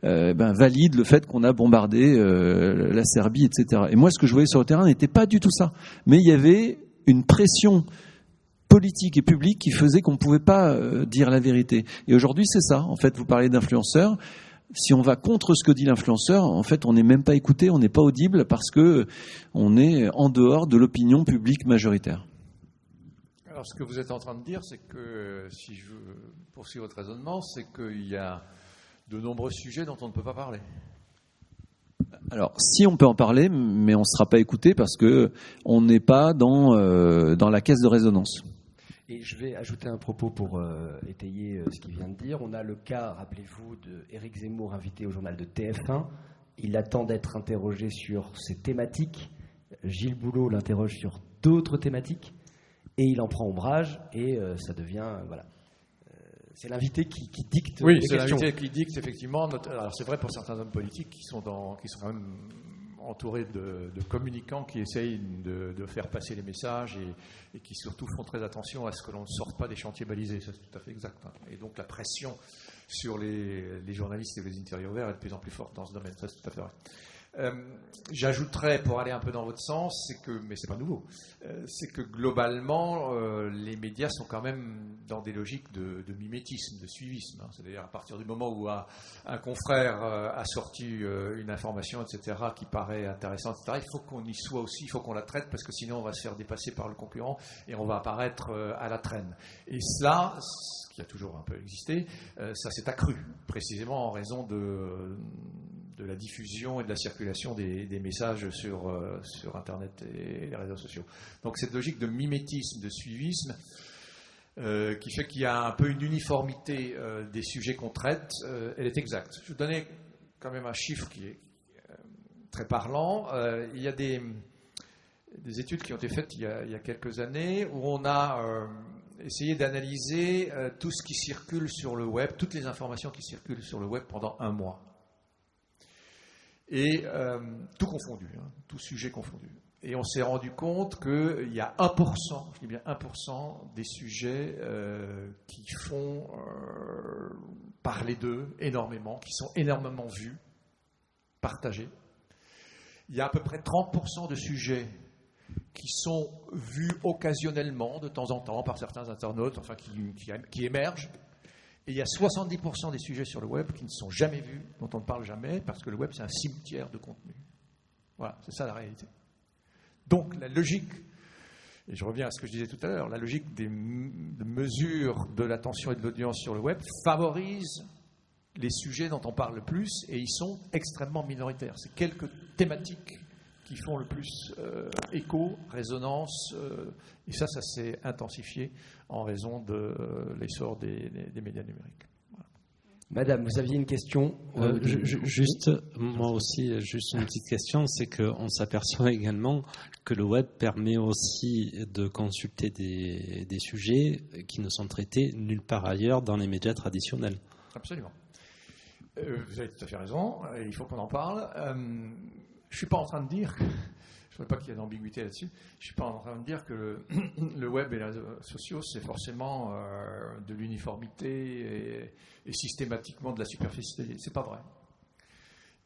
valide le fait qu'on a bombardé la Serbie, etc. Et moi ce que je voyais sur le terrain n'était pas du tout ça, mais il y avait une pression politique et publique qui faisait qu'on ne pouvait pas dire la vérité. Et aujourd'hui c'est ça, en fait vous parlez d'influenceurs. Si on va contre ce que dit l'influenceur, en fait, on n'est même pas écouté, on n'est pas audible parce que on est en dehors de l'opinion publique majoritaire. Alors, ce que vous êtes en train de dire, c'est que, si je poursuis votre raisonnement, c'est qu'il y a de nombreux sujets dont on ne peut pas parler. Alors, si on peut en parler, mais on ne sera pas écouté parce que on n'est pas dans la caisse de résonance. Et je vais ajouter un propos pour étayer ce qu'il vient de dire. On a le cas, rappelez-vous, de Éric Zemmour, invité au journal de TF1. Il attend d'être interrogé sur ces thématiques. Gilles Boulot l'interroge sur d'autres thématiques. Et il en prend ombrage et ça devient... voilà. C'est l'invité qui dicte les questions. Oui, c'est l'invité qui dicte, effectivement. Alors c'est vrai pour certains hommes politiques qui sont quand même entourés de communicants qui essayent de faire passer les messages et qui surtout font très attention à ce que l'on ne sorte pas des chantiers balisés. Ça, c'est tout à fait exact. Et donc la pression sur les journalistes et les intervieweurs est de plus en plus forte dans ce domaine. Ça, c'est tout à fait vrai. J'ajouterais, pour aller un peu dans votre sens, mais c'est pas nouveau, c'est que globalement, les médias sont quand même dans des logiques de mimétisme, de suivisme. C'est-à-dire à partir du moment où un confrère a sorti une information, etc., qui paraît intéressante, etc., il faut qu'on y soit aussi, il faut qu'on la traite, parce que sinon on va se faire dépasser par le concurrent et on va apparaître à la traîne. Et cela, qui a toujours un peu existé, ça s'est accru, précisément en raison de la diffusion et de la circulation des messages sur Internet et les réseaux sociaux. Donc cette logique de mimétisme, de suivisme, qui fait qu'il y a un peu une uniformité des sujets qu'on traite, elle est exacte. Je vais vous donner quand même un chiffre qui est très parlant. Il y a des études qui ont été faites il y a quelques années où on a essayé d'analyser tout ce qui circule sur le web, toutes les informations qui circulent sur le web pendant un mois. Et tout confondu, tout sujet confondu. Et on s'est rendu compte qu'il y a 1%, je dis bien 1% des sujets qui font parler d'eux énormément, qui sont énormément vus, partagés. Il y a à peu près 30% de sujets qui sont vus occasionnellement, de temps en temps, par certains internautes, enfin qui émergent. Et il y a 70% des sujets sur le web qui ne sont jamais vus, dont on ne parle jamais, parce que le web, c'est un cimetière de contenu. Voilà, c'est ça la réalité. Donc la logique, et je reviens à ce que je disais tout à l'heure, la logique des mesures de l'attention et de l'audience sur le web favorise les sujets dont on parle le plus, et ils sont extrêmement minoritaires. C'est quelques thématiques qui font le plus écho, résonance, et ça s'est intensifié en raison de l'essor des médias numériques. Voilà. Madame, vous aviez une question Moi aussi, juste une petite question, c'est qu'on s'aperçoit également que le web permet aussi de consulter des sujets qui ne sont traités nulle part ailleurs dans les médias traditionnels. Absolument. Vous avez tout à fait raison, il faut qu'on en parle. Je ne suis pas en train de dire, je ne veux pas qu'il y ait d'ambiguïté là-dessus. Je ne suis pas en train de dire que le web et les réseaux sociaux, c'est forcément de l'uniformité et systématiquement de la superficialité. C'est pas vrai.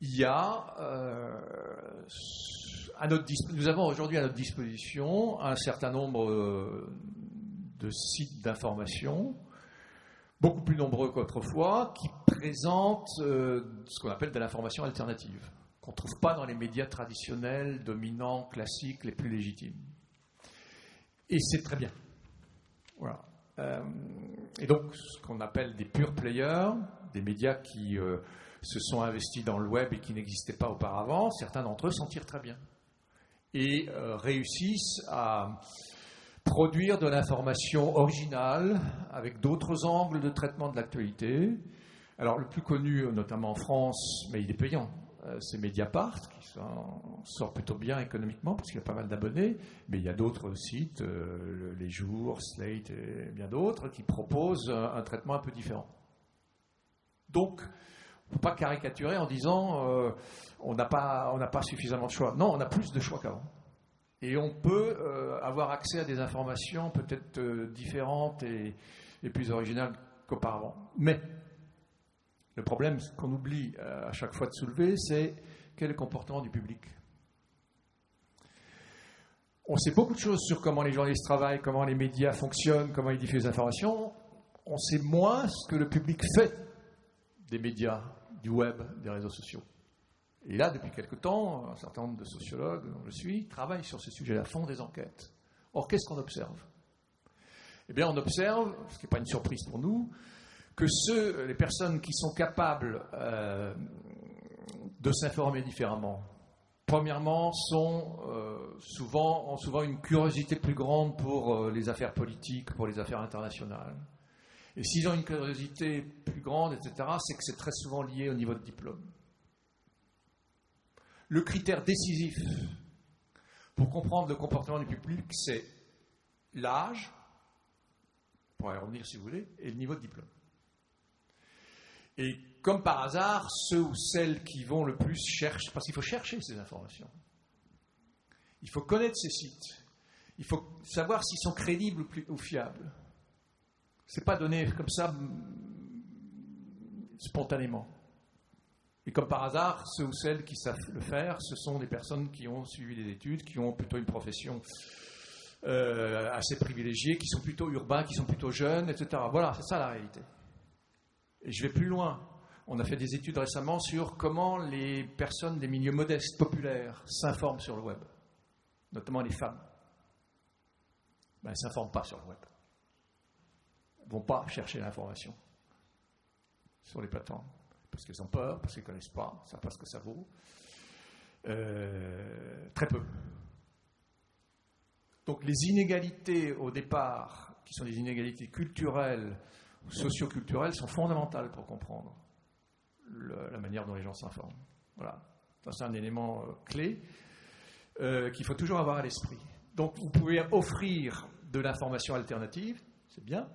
Il y a, nous avons aujourd'hui à notre disposition un certain nombre de sites d'information, beaucoup plus nombreux qu'autrefois, qui présentent ce qu'on appelle de l'information alternative, qu'on ne trouve pas dans les médias traditionnels, dominants, classiques, les plus légitimes. Et c'est très bien. Voilà. Et donc, ce qu'on appelle des pure players, des médias qui se sont investis dans le web et qui n'existaient pas auparavant, certains d'entre eux s'en tirent très bien et réussissent à produire de l'information originale avec d'autres angles de traitement de l'actualité. Alors le plus connu, notamment en France, mais il est payant, c'est Mediapart, qui sort plutôt bien économiquement parce qu'il y a pas mal d'abonnés, mais il y a d'autres sites, Les Jours, Slate et bien d'autres, qui proposent un traitement un peu différent. Donc, il ne faut pas caricaturer en disant on n'a pas suffisamment de choix. Non, on a plus de choix qu'avant. Et on peut avoir accès à des informations peut-être différentes et plus originales qu'auparavant. Mais le problème qu'on oublie à chaque fois de soulever, c'est quel est le comportement du public. On sait beaucoup de choses sur comment les journalistes travaillent, comment les médias fonctionnent, comment ils diffusent l'information. On sait moins ce que le public fait des médias, du web, des réseaux sociaux. Et là, depuis quelque temps, un certain nombre de sociologues, dont je suis, travaillent sur ce sujet-là, font des enquêtes. Or, qu'est-ce qu'on observe ? Eh bien, on observe, ce qui n'est pas une surprise pour nous, que les personnes qui sont capables de s'informer différemment, premièrement, ont souvent une curiosité plus grande pour les affaires politiques, pour les affaires internationales. Et s'ils ont une curiosité plus grande, etc., c'est que c'est très souvent lié au niveau de diplôme. Le critère décisif pour comprendre le comportement du public, c'est l'âge, on pourrait y revenir si vous voulez, et le niveau de diplôme. Et comme par hasard, ceux ou celles qui vont le plus chercher, parce qu'il faut chercher ces informations, il faut connaître ces sites, il faut savoir s'ils sont crédibles ou fiables. C'est pas donné comme ça spontanément. Et comme par hasard, ceux ou celles qui savent le faire, ce sont des personnes qui ont suivi des études, qui ont plutôt une profession assez privilégiée, qui sont plutôt urbains, qui sont plutôt jeunes, etc. Voilà, c'est ça la réalité. Et je vais plus loin. On a fait des études récemment sur comment les personnes des milieux modestes, populaires, s'informent sur le web, notamment les femmes. Ben, elles ne s'informent pas sur le web. Elles ne vont pas chercher l'information sur les plateformes. Parce qu'elles ont peur, parce qu'elles ne connaissent pas, ne savent pas ce que ça vaut. Très peu. Donc les inégalités au départ, qui sont des inégalités culturelles ou socio-culturelles, sont fondamentales pour comprendre la manière dont les gens s'informent. Voilà. Ça, c'est un élément clé qu'il faut toujours avoir à l'esprit. Donc vous pouvez offrir de l'information alternative, c'est bien,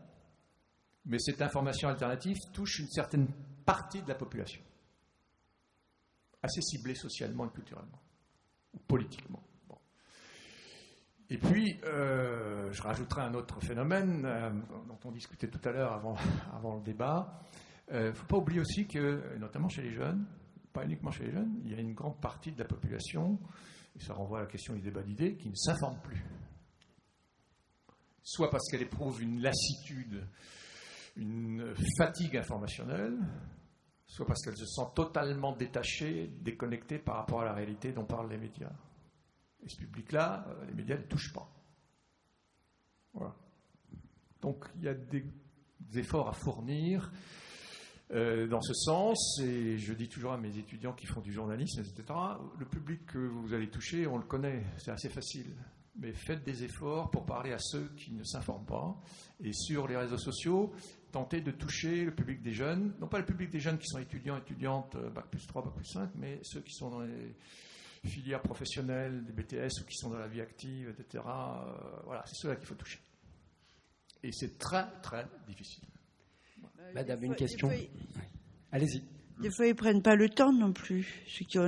mais cette information alternative touche une certaine partie de la population, assez ciblée socialement et culturellement, ou politiquement. Bon. Et puis, je rajouterai un autre phénomène dont on discutait tout à l'heure avant le débat. Il ne faut pas oublier aussi que, notamment chez les jeunes, pas uniquement chez les jeunes, il y a une grande partie de la population, et ça renvoie à la question du débat d'idées, qui ne s'informe plus. Soit parce qu'elle éprouve une lassitude, une fatigue informationnelle, soit parce qu'elle se sent totalement détachée, déconnectée par rapport à la réalité dont parlent les médias. Et ce public-là, les médias ne touchent pas. Voilà. Donc il y a des efforts à fournir dans ce sens, et je dis toujours à mes étudiants qui font du journalisme, etc., le public que vous allez toucher, on le connaît, c'est assez facile. Mais faites des efforts pour parler à ceux qui ne s'informent pas. Et sur les réseaux sociaux, tentez de toucher le public des jeunes. Non pas le public des jeunes qui sont étudiants, étudiantes, Bac plus 3, Bac plus 5, mais ceux qui sont dans les filières professionnelles, des BTS, ou qui sont dans la vie active, etc. Voilà, c'est ceux-là qu'il faut toucher. Et c'est très, très difficile. Madame, une question. Allez-y. Des fois, ils prennent pas le temps non plus. Ceux qui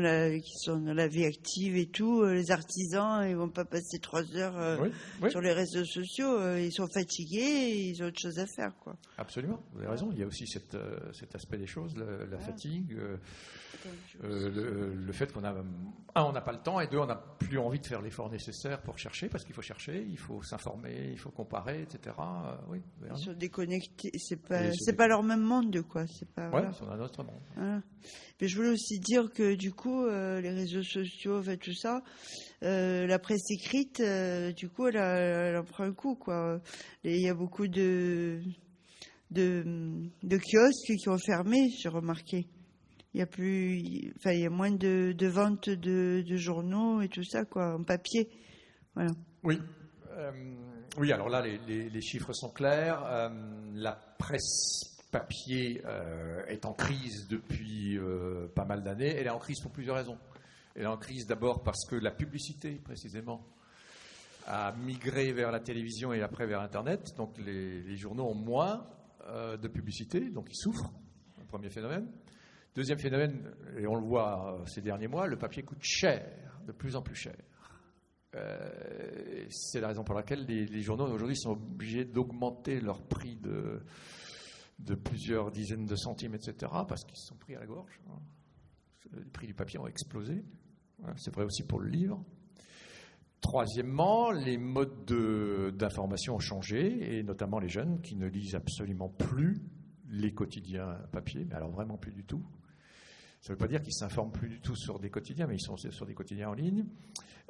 sont dans la vie active et tout, les artisans, ils vont pas passer 3 heures sur les réseaux sociaux. Ils sont fatigués, et ils ont autre chose à faire, quoi. Absolument, vous avez raison. Il y a aussi cet aspect des choses, la fatigue, le fait qu'on a, on n'a pas le temps, et deux, on n'a plus envie de faire l'effort nécessaire pour chercher, parce qu'il faut chercher, il faut s'informer, il faut comparer, etc. Oui. Ils sont déconnectés. C'est pas leur même monde, quoi. C'est pas. Ouais, c'est un autre monde. Voilà. Mais je voulais aussi dire que du coup, les réseaux sociaux, tout ça, la presse écrite, du coup, elle en prend un coup, quoi. Il y a beaucoup de kiosques qui ont fermé, j'ai remarqué. Il y a moins de ventes de journaux et tout ça, quoi, en papier. Voilà. Oui. Oui, alors là, les chiffres sont clairs. La presse papier est en crise depuis pas mal d'années. Elle est en crise pour plusieurs raisons. Elle est en crise d'abord parce que la publicité, précisément, a migré vers la télévision et après vers Internet. Donc les journaux ont moins de publicité, donc ils souffrent. Un premier phénomène. Deuxième phénomène, et on le voit ces derniers mois, le papier coûte cher, de plus en plus cher. C'est la raison pour laquelle les journaux aujourd'hui sont obligés d'augmenter leur prix de plusieurs dizaines de centimes, etc., parce qu'ils se sont pris à la gorge. Les prix du papier ont explosé. C'est vrai aussi pour le livre. Troisièmement, les modes d'information ont changé, et notamment les jeunes qui ne lisent absolument plus les quotidiens papier, mais alors vraiment plus du tout. Ça ne veut pas dire qu'ils ne s'informent plus du tout sur des quotidiens, mais ils sont sur des quotidiens en ligne.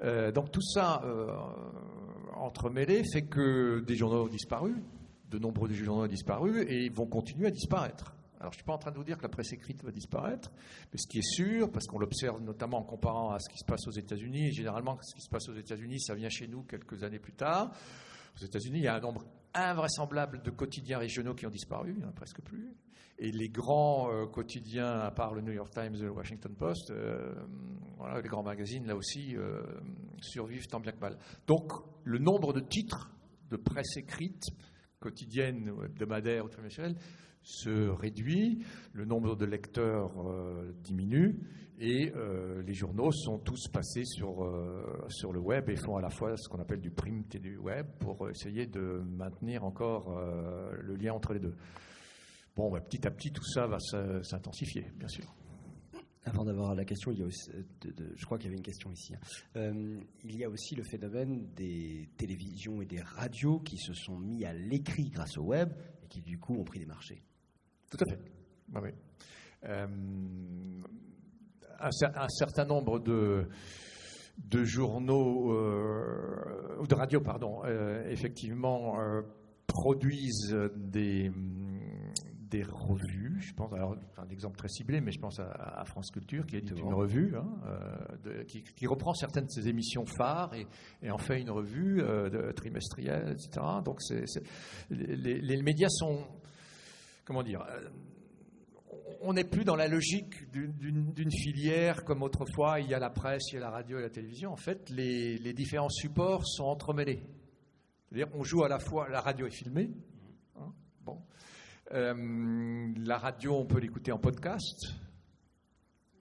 Donc tout ça entremêlé fait que des journaux ont disparu, de nombreux journaux ont disparu, et ils vont continuer à disparaître. Alors je ne suis pas en train de vous dire que la presse écrite va disparaître, mais ce qui est sûr, parce qu'on l'observe notamment en comparant à ce qui se passe aux États-Unis, et généralement ce qui se passe aux États-Unis, ça vient chez nous quelques années plus tard. Aux États-Unis, il y a un nombre invraisemblable de quotidiens régionaux qui ont disparu, il n'y en a presque plus. Et les grands quotidiens, à part le New York Times et le Washington Post, les grands magazines, là aussi, survivent tant bien que mal. Donc, le nombre de titres de presse écrite, quotidienne, hebdomadaire ou trimestrielle, se réduit, le nombre de lecteurs diminue, et les journaux sont tous passés sur le web et font à la fois ce qu'on appelle du print et du web pour essayer de maintenir encore le lien entre les deux. Bon, petit à petit, tout ça va s'intensifier, bien sûr. Avant d'avoir la question, il y a aussi, je crois qu'il y avait une question ici. Il y a aussi le phénomène des télévisions et des radios qui se sont mis à l'écrit grâce au web et qui du coup ont pris des marchés. Tout à fait. Ah oui. Un certain nombre de journaux, ou de radios, pardon, effectivement, produisent des revues. Je pense, alors un exemple très ciblé, mais je pense à France Culture qui édite une revue qui reprend certaines de ses émissions phares et en fait une revue trimestrielle, etc. Donc les médias sont, comment dire, on n'est plus dans la logique d'une filière comme autrefois. Il y a la presse, il y a la radio et la télévision. En fait, les différents supports sont entremêlés. C'est-à-dire, on joue à la fois, la radio est filmée. Bon. La radio, on peut l'écouter en podcast.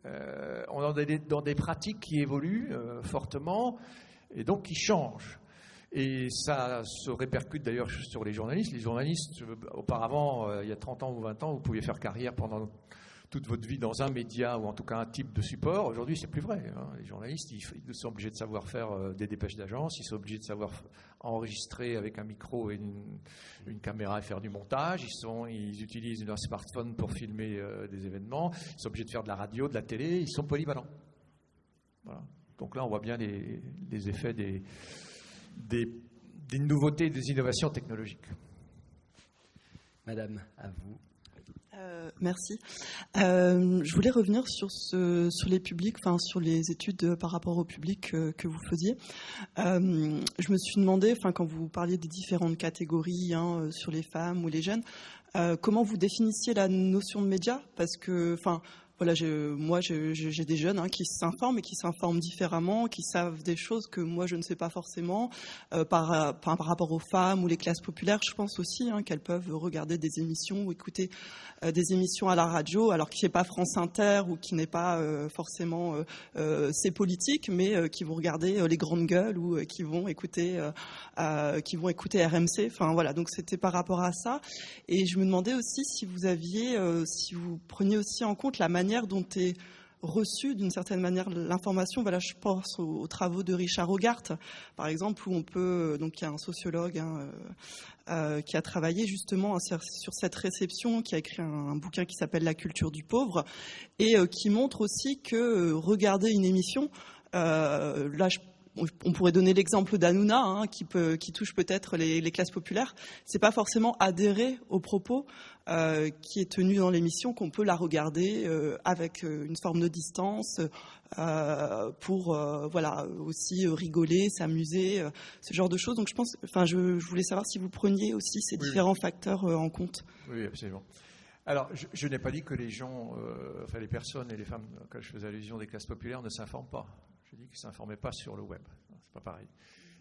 On est dans des pratiques qui évoluent fortement et donc qui changent. Et ça se répercute d'ailleurs sur les journalistes. Les journalistes, auparavant, il y a 30 ans ou 20 ans, vous pouviez faire carrière pendant toute votre vie dans un média ou en tout cas un type de support. Aujourd'hui, c'est plus vrai. Les journalistes, ils sont obligés de savoir faire des dépêches d'agence, ils sont obligés de savoir enregistrer avec un micro et une caméra et faire du montage. Ils utilisent leur smartphone pour filmer des événements. Ils sont obligés de faire de la radio, de la télé. Ils sont polyvalents. Voilà. Donc là, on voit bien les effets des nouveautés, des innovations technologiques. Madame, à vous. Merci. Je voulais revenir sur les publics, enfin sur les études par rapport au public que vous faisiez. Je me suis demandé, enfin quand vous parliez des différentes catégories sur les femmes ou les jeunes, comment vous définissiez la notion de média, parce que, enfin, voilà, j'ai des jeunes qui s'informent et qui s'informent différemment, qui savent des choses que moi je ne sais pas forcément par rapport aux femmes ou les classes populaires. Je pense aussi qu'elles peuvent regarder des émissions ou écouter des émissions à la radio, alors qui n'est pas France Inter ou qui n'est pas forcément c'est politique, mais qui vont regarder les grandes gueules ou qui vont écouter RMC. Enfin voilà, donc c'était par rapport à ça. Et je me demandais aussi si vous preniez aussi en compte la manière dont est reçue d'une certaine manière l'information. Voilà, je pense aux travaux de Richard Hogarth, par exemple, où on peut, donc il y a un sociologue qui a travaillé justement sur cette réception, qui a écrit un bouquin qui s'appelle La culture du pauvre, et qui montre aussi que regarder une émission, on pourrait donner l'exemple d'Hanouna, qui touche peut-être les classes populaires. C'est pas forcément adhérer aux propos qui est tenu dans l'émission qu'on peut la regarder avec une forme de distance pour aussi rigoler, s'amuser, ce genre de choses. Donc je voulais savoir si vous preniez aussi ces différents facteurs en compte. Oui, absolument. Alors, je n'ai pas dit que les gens, les personnes et les femmes auxquelles je faisais allusion des classes populaires ne s'informent pas. Je dis qu'ils ne s'informaient pas sur le web. C'est pas pareil.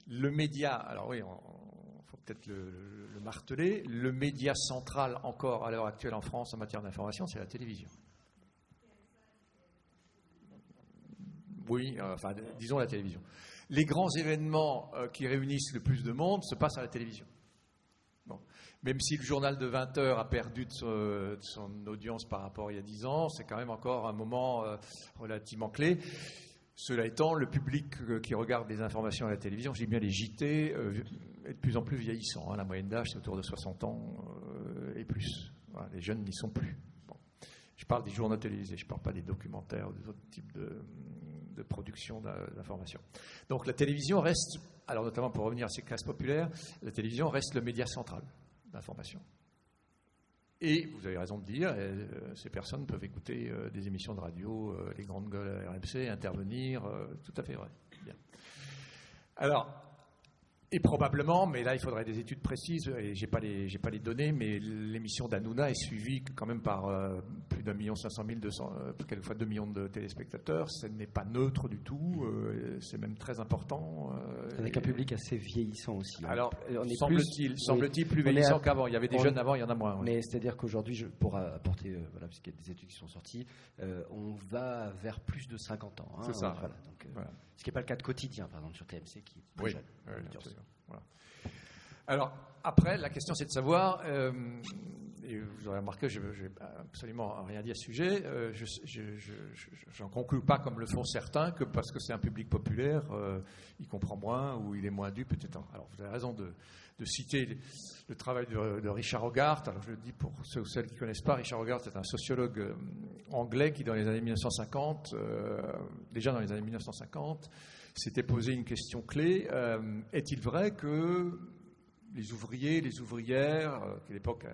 Le média, alors oui, il faut peut-être le marteler, le média central encore à l'heure actuelle en France en matière d'information, c'est la télévision. Oui, disons la télévision. Les grands événements qui réunissent le plus de monde se passent à la télévision. Bon. Même si le journal de 20 heures a perdu de son audience par rapport à il y a 10 ans, c'est quand même encore un moment relativement clé. Cela étant, le public qui regarde les informations à la télévision, je dis bien les JT, est de plus en plus vieillissant. La moyenne d'âge, c'est autour de 60 ans et plus. Voilà, les jeunes n'y sont plus. Bon. Je parle des journaux télévisés, je ne parle pas des documentaires ou des autres types de production d'informations. Donc la télévision reste, alors notamment pour revenir à ces classes populaires, la télévision reste le média central d'information. Et vous avez raison de dire, ces personnes peuvent écouter des émissions de radio, les grandes gueules à RMC, intervenir, tout à fait vrai. Bien. Alors, et probablement, mais là il faudrait des études précises, et j'ai pas les données, mais l'émission d'Hanouna est suivie quand même par plus d'1 500 000, quelquefois 2 millions de téléspectateurs. Ce n'est pas neutre du tout, c'est même très important. Avec un public assez vieillissant aussi. Alors, semble-t-il plus vieillissant qu'avant. Il y avait des jeunes avant, il y en a moins. Ouais. Mais c'est-à-dire qu'aujourd'hui, pour apporter, parce qu'il y a des études qui sont sorties, on va vers plus de 50 ans. C'est ça. Voilà, donc, ce qui n'est pas le cas de Quotidien, par exemple, sur TMC, qui est plus jeune. Voilà. Alors, après, la question c'est de savoir, et vous aurez remarqué, je n'ai absolument rien dit à ce sujet, je n'en conclus pas comme le font certains, que parce que c'est un public populaire, il comprend moins ou il est moins dupe, etc. Alors, vous avez raison de citer le travail de Richard Hogarth. Alors, je le dis pour ceux ou celles qui ne connaissent pas, Richard Hogarth est un sociologue anglais qui, dans les années 1950, déjà dans les années 1950, s'était posé une question clé. Est-il vrai que les ouvriers, les ouvrières, qu'à l'époque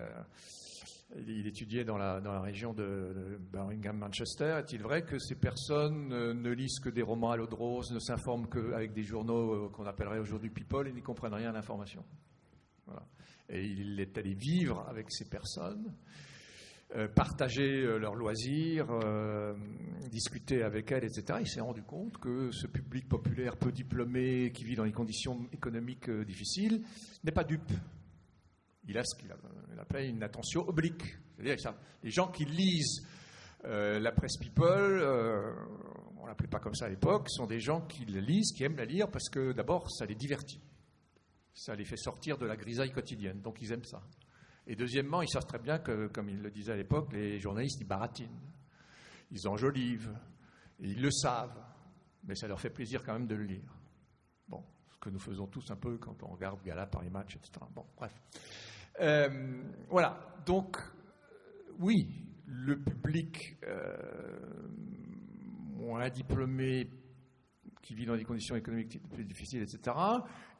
il étudiait dans la région de Birmingham-Manchester, est-il vrai que ces personnes ne lisent que des romans à l'eau de rose, ne s'informent qu'avec des journaux qu'on appellerait aujourd'hui people et n'y comprennent rien à l'information? Voilà. Et il est allé vivre avec ces personnes, partager leurs loisirs, discuter avec elles, etc. Il s'est rendu compte que ce public populaire peu diplômé, qui vit dans des conditions économiques difficiles, n'est pas dupe. Il a ce qu'il appelle une attention oblique. C'est-à-dire ça, les gens qui lisent la presse people, on ne l'appelait pas comme ça à l'époque, sont des gens qui la lisent, qui aiment la lire, parce que d'abord, ça les divertit. Ça les fait sortir de la grisaille quotidienne, donc ils aiment ça. Et deuxièmement, ils savent très bien que, comme il le disait à l'époque, les journalistes, ils baratinent, ils enjolivent, et ils le savent, mais ça leur fait plaisir quand même de le lire. Bon, ce que nous faisons tous un peu quand on regarde Gala, Paris Match, etc. Bon, bref. Voilà, donc, oui, le public moins diplômé, qui vit dans des conditions économiques plus difficiles, etc.,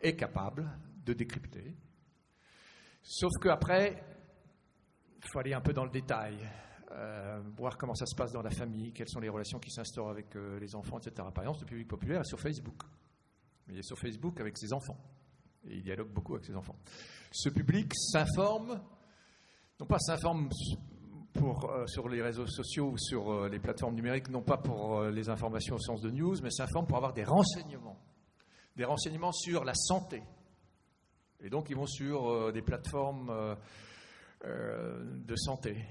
est capable de décrypter. Sauf qu'après, il faut aller un peu dans le détail, voir comment ça se passe dans la famille, quelles sont les relations qui s'instaurent avec les enfants, etc. Par exemple, le public populaire est sur Facebook. Il est sur Facebook avec ses enfants. Et il dialogue beaucoup avec ses enfants. Ce public s'informe, non pas s'informe sur les réseaux sociaux ou sur les plateformes numériques, non pas pour les informations au sens de news, mais s'informent pour avoir des renseignements sur la santé. Et donc ils vont sur des plateformes de santé.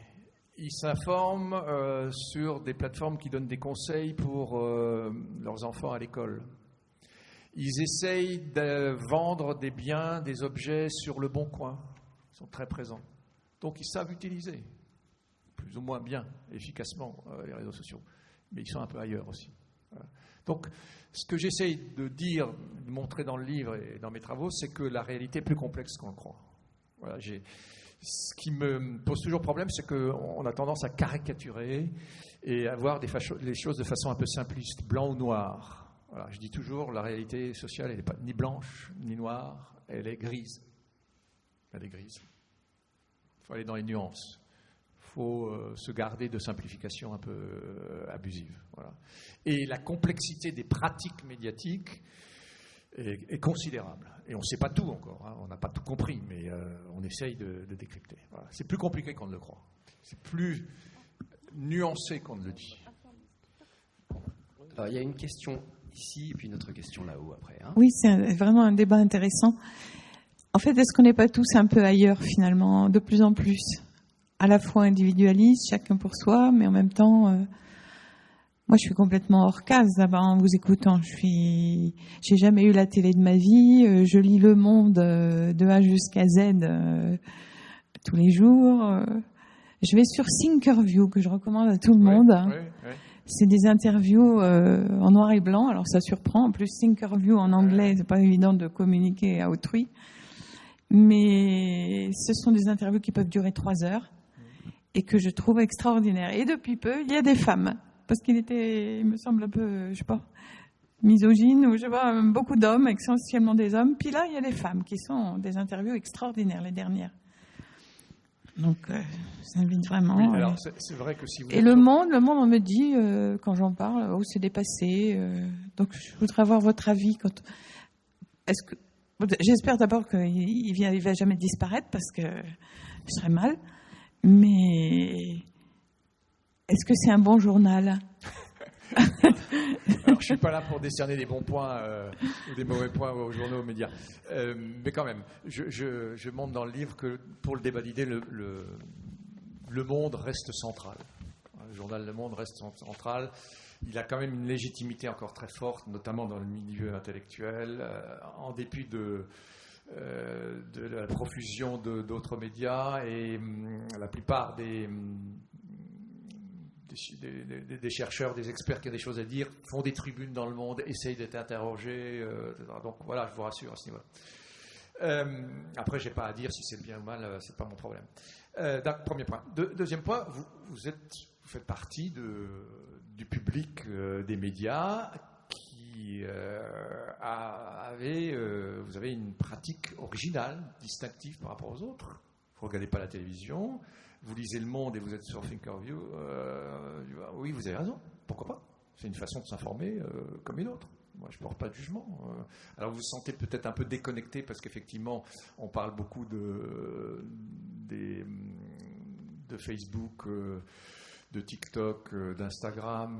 Ils s'informent sur des plateformes qui donnent des conseils pour leurs enfants à l'école. Ils essayent de vendre des biens, des objets sur le Bon Coin. Ils sont très présents. Donc ils savent utiliser plus ou moins bien, efficacement, les réseaux sociaux. Mais ils sont un peu ailleurs aussi. Voilà. Donc, ce que j'essaye de dire, de montrer dans le livre et dans mes travaux, c'est que la réalité est plus complexe qu'on le croit. Voilà, ce qui me pose toujours problème, c'est qu'on a tendance à caricaturer et à voir les choses de façon un peu simpliste, blanc ou noir. Voilà, je dis toujours, la réalité sociale, elle n'est pas ni blanche, ni noire, elle est grise. Elle est grise. Il faut aller dans les nuances. Il faut se garder de simplifications un peu abusives. Voilà. Et la complexité des pratiques médiatiques est considérable. Et on ne sait pas tout encore, hein. On n'a pas tout compris, mais on essaye de décrypter. Voilà. C'est plus compliqué qu'on ne le croit. C'est plus nuancé qu'on ne le dit. Alors, il y a une question ici et puis une autre question là-haut après. Hein. Oui, c'est vraiment un débat intéressant. En fait, est-ce qu'on n'est pas tous un peu ailleurs finalement, de plus en plus, à la fois individualiste, chacun pour soi, mais en même temps, moi je suis complètement hors case là-bas en vous écoutant. J'ai jamais eu la télé de ma vie, je lis Le Monde de A jusqu'à Z tous les jours. Je vais sur Thinkerview que je recommande à tout le monde. Oui. C'est des interviews en noir et blanc, alors ça surprend. En plus, Thinkerview en anglais, c'est pas évident de communiquer à autrui. Mais ce sont des interviews qui peuvent durer 3 heures et que je trouve extraordinaires. Et depuis peu, il y a des femmes. Parce qu'il me semble un peu, je sais pas, misogyne, ou je sais pas, beaucoup d'hommes, essentiellement des hommes. Puis là, il y a des femmes qui sont des interviews extraordinaires, les dernières. Donc, j'invite vraiment. Oui, alors c'est vrai que si vous... Et le monde, on me dit, quand j'en parle, c'est dépassé. Donc, je voudrais avoir votre avis. J'espère d'abord qu'il va jamais disparaître parce que je serais mal. Mais est-ce que c'est un bon journal? Alors, je suis pas là pour décerner des bons points ou des mauvais points aux journaux, aux médias. Mais quand même, je montre dans le livre que pour le débat d'idées, le Monde reste central. Le journal Le Monde reste central. Il a quand même une légitimité encore très forte, notamment dans le milieu intellectuel, en dépit de la profusion d'autres médias, et la plupart des chercheurs, des experts qui ont des choses à dire, font des tribunes dans le Monde, essayent d'être interrogés, etc. Donc voilà, je vous rassure à ce niveau-là. Après, j'ai pas à dire si c'est bien ou mal, c'est pas mon problème. Premier point. Deuxième point, vous faites partie du public des médias qui vous avez une pratique originale, distinctive par rapport aux autres. Vous regardez pas la télévision, vous lisez Le Monde et vous êtes sur Thinkerview. Oui, vous avez raison. Pourquoi pas? C'est une façon de s'informer comme une autre. Moi, je ne porte pas de jugement. Alors, vous vous sentez peut-être un peu déconnecté parce qu'effectivement, on parle beaucoup de Facebook, de TikTok, d'Instagram,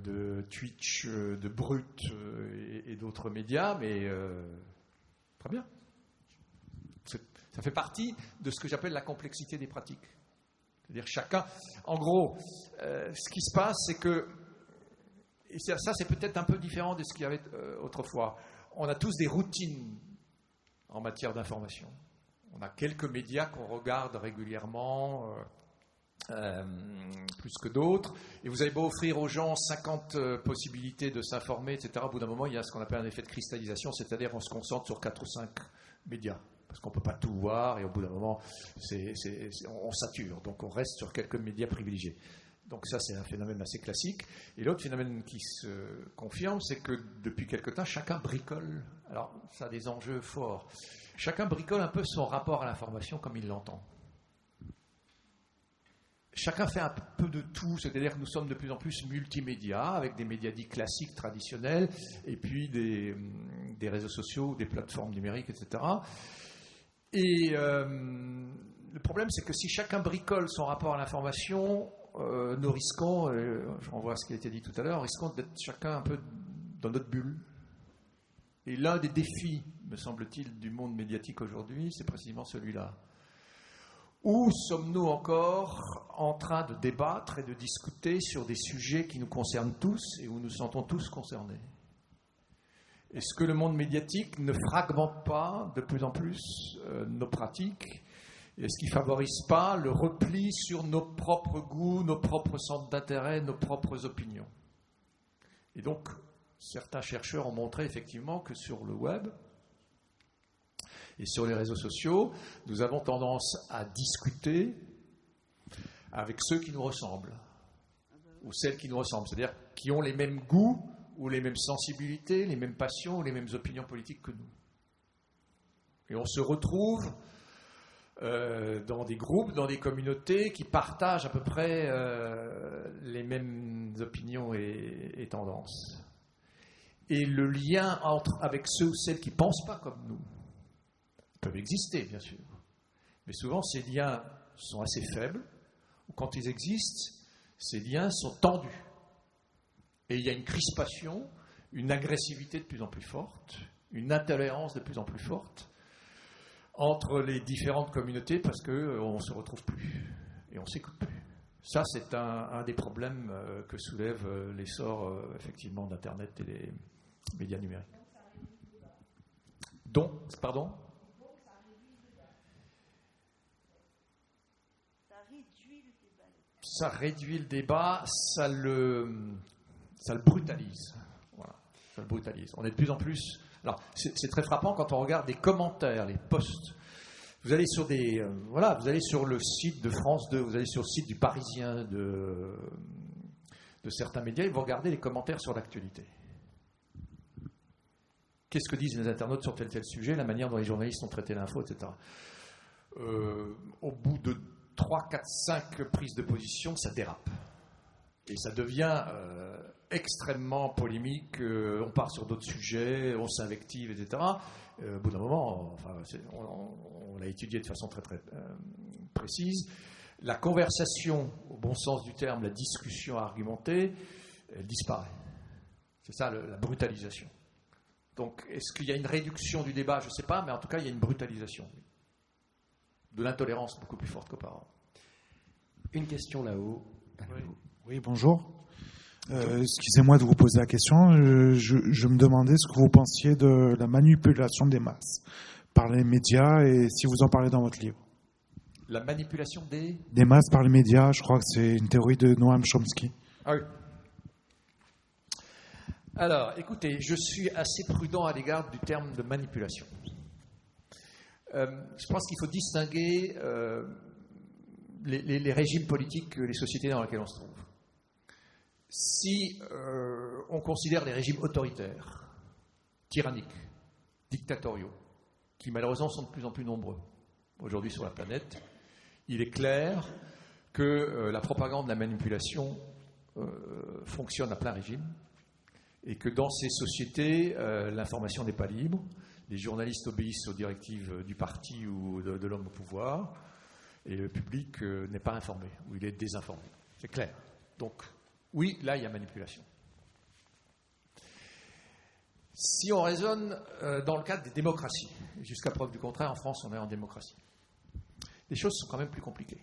de Twitch, de Brut et d'autres médias, mais très bien. Ça fait partie de ce que j'appelle la complexité des pratiques. C'est-à-dire chacun... En gros, ce qui se passe, c'est que... Et ça, c'est peut-être un peu différent de ce qu'il y avait autrefois. On a tous des routines en matière d'information. On a quelques médias qu'on regarde régulièrement, plus que d'autres. Et vous avez beau offrir aux gens 50 possibilités de s'informer, etc. Au bout d'un moment, il y a ce qu'on appelle un effet de cristallisation, c'est-à-dire on se concentre sur 4 ou 5 médias. Parce qu'on ne peut pas tout voir, et au bout d'un moment, on sature. Donc on reste sur quelques médias privilégiés. Donc ça, c'est un phénomène assez classique. Et l'autre phénomène qui se confirme, c'est que depuis quelque temps, chacun bricole. Alors, ça a des enjeux forts. Chacun bricole un peu son rapport à l'information comme il l'entend. Chacun fait un peu de tout, c'est-à-dire que nous sommes de plus en plus multimédia, avec des médias dits classiques, traditionnels, et puis des réseaux sociaux, des plateformes numériques, etc. Et le Le problème, c'est que si chacun bricole son rapport à l'information, nous risquons, je renvoie à ce qui a été dit tout à l'heure, risquons d'être chacun un peu dans notre bulle. Et l'un des défis, me semble-t-il, du monde médiatique aujourd'hui, c'est précisément celui-là. Où sommes-nous encore en train de débattre et de discuter sur des sujets qui nous concernent tous et où nous sentons tous concernés? Est-ce que le monde médiatique ne fragmente pas de plus en plus nos pratiques? Est-ce qu'il ne favorise pas le repli sur nos propres goûts, nos propres centres d'intérêt, nos propres opinions? Et donc, certains chercheurs ont montré effectivement que sur le web et sur les réseaux sociaux, nous avons tendance à discuter avec ceux qui nous ressemblent, ou celles qui nous ressemblent, c'est-à-dire qui ont les mêmes goûts, ou les mêmes sensibilités, les mêmes passions, ou les mêmes opinions politiques que nous. Et on se retrouve dans des groupes, dans des communautés qui partagent à peu près les mêmes opinions et tendances. Et le lien avec ceux ou celles qui ne pensent pas comme nous peuvent exister, bien sûr. Mais souvent, ces liens sont assez faibles, ou quand ils existent, ces liens sont tendus. Et il y a une crispation, une agressivité de plus en plus forte, une intolérance de plus en plus forte entre les différentes communautés parce qu'on ne se retrouve plus et on ne s'écoute plus. Ça, c'est un des problèmes que soulève l'essor effectivement d'Internet et des médias numériques. Donc, pardon ? Ça réduit le débat, ça le brutalise. Voilà, ça le brutalise. On est de plus en plus. Alors, c'est très frappant quand on regarde les commentaires, les posts. Vous allez sur vous allez sur le site de France 2, vous allez sur le site du Parisien, de certains médias, et vous regardez les commentaires sur l'actualité. Qu'est-ce que disent les internautes sur tel sujet, la manière dont les journalistes ont traité l'info, etc. Au bout de 3, 4, 5 prises de position, ça dérape. Et ça devient extrêmement polémique, on part sur d'autres sujets, on s'invective, etc. Au bout d'un moment, on l'a étudié de façon très, très précise. La conversation, au bon sens du terme, la discussion argumentée, elle disparaît. C'est ça la brutalisation. Donc, est-ce qu'il y a une réduction du débat? Je ne sais pas, mais en tout cas, il y a une brutalisation. De l'intolérance beaucoup plus forte qu'auparavant. Une question là-haut. Oui, bonjour. Excusez-moi de vous poser la question. Je me demandais ce que vous pensiez de la manipulation des masses par les médias et si vous en parlez dans votre livre. La manipulation des masses par les médias, je crois que c'est une théorie de Noam Chomsky. Ah oui. Alors, écoutez, je suis assez prudent à l'égard du terme de manipulation. Je pense qu'il faut distinguer les régimes politiques, les sociétés dans lesquelles on se trouve. Si on considère les régimes autoritaires, tyranniques, dictatoriaux, qui malheureusement sont de plus en plus nombreux aujourd'hui sur la planète, il est clair que la propagande, la manipulation fonctionne à plein régime et que dans ces sociétés, l'information n'est pas libre, les journalistes obéissent aux directives du parti ou de l'homme au pouvoir et le public n'est pas informé ou il est désinformé. C'est clair. Donc, oui, là, il y a manipulation. Si on raisonne dans le cadre des démocraties, jusqu'à preuve du contraire, en France, on est en démocratie, les choses sont quand même plus compliquées.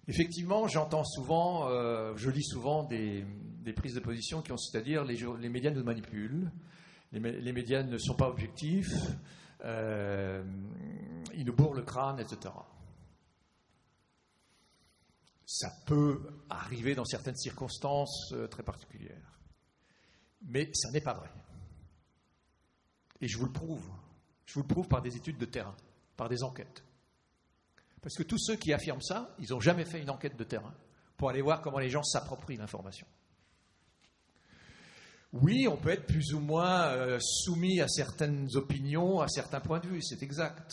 Effectivement, j'entends souvent, je lis souvent des prises de position qui ont, c'est-à-dire les médias nous manipulent, les médias ne sont pas objectifs, ils nous bourrent le crâne, etc. Ça peut arriver dans certaines circonstances très particulières. Mais ça n'est pas vrai. Et je vous le prouve. Je vous le prouve par des études de terrain, par des enquêtes. Parce que tous ceux qui affirment ça, ils n'ont jamais fait une enquête de terrain pour aller voir comment les gens s'approprient l'information. Oui, on peut être plus ou moins soumis à certaines opinions, à certains points de vue, c'est exact.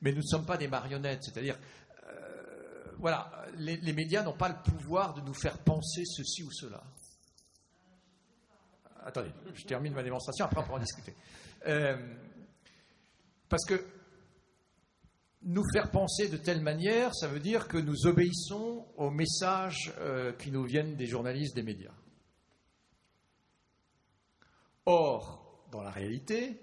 Mais nous ne sommes pas des marionnettes, c'est-à-dire... Voilà, les médias n'ont pas le pouvoir de nous faire penser ceci ou cela. Attendez, je termine ma démonstration, après on pourra en discuter. Parce que nous faire penser de telle manière, ça veut dire que nous obéissons aux messages qui nous viennent des journalistes, des médias. Or, dans la réalité,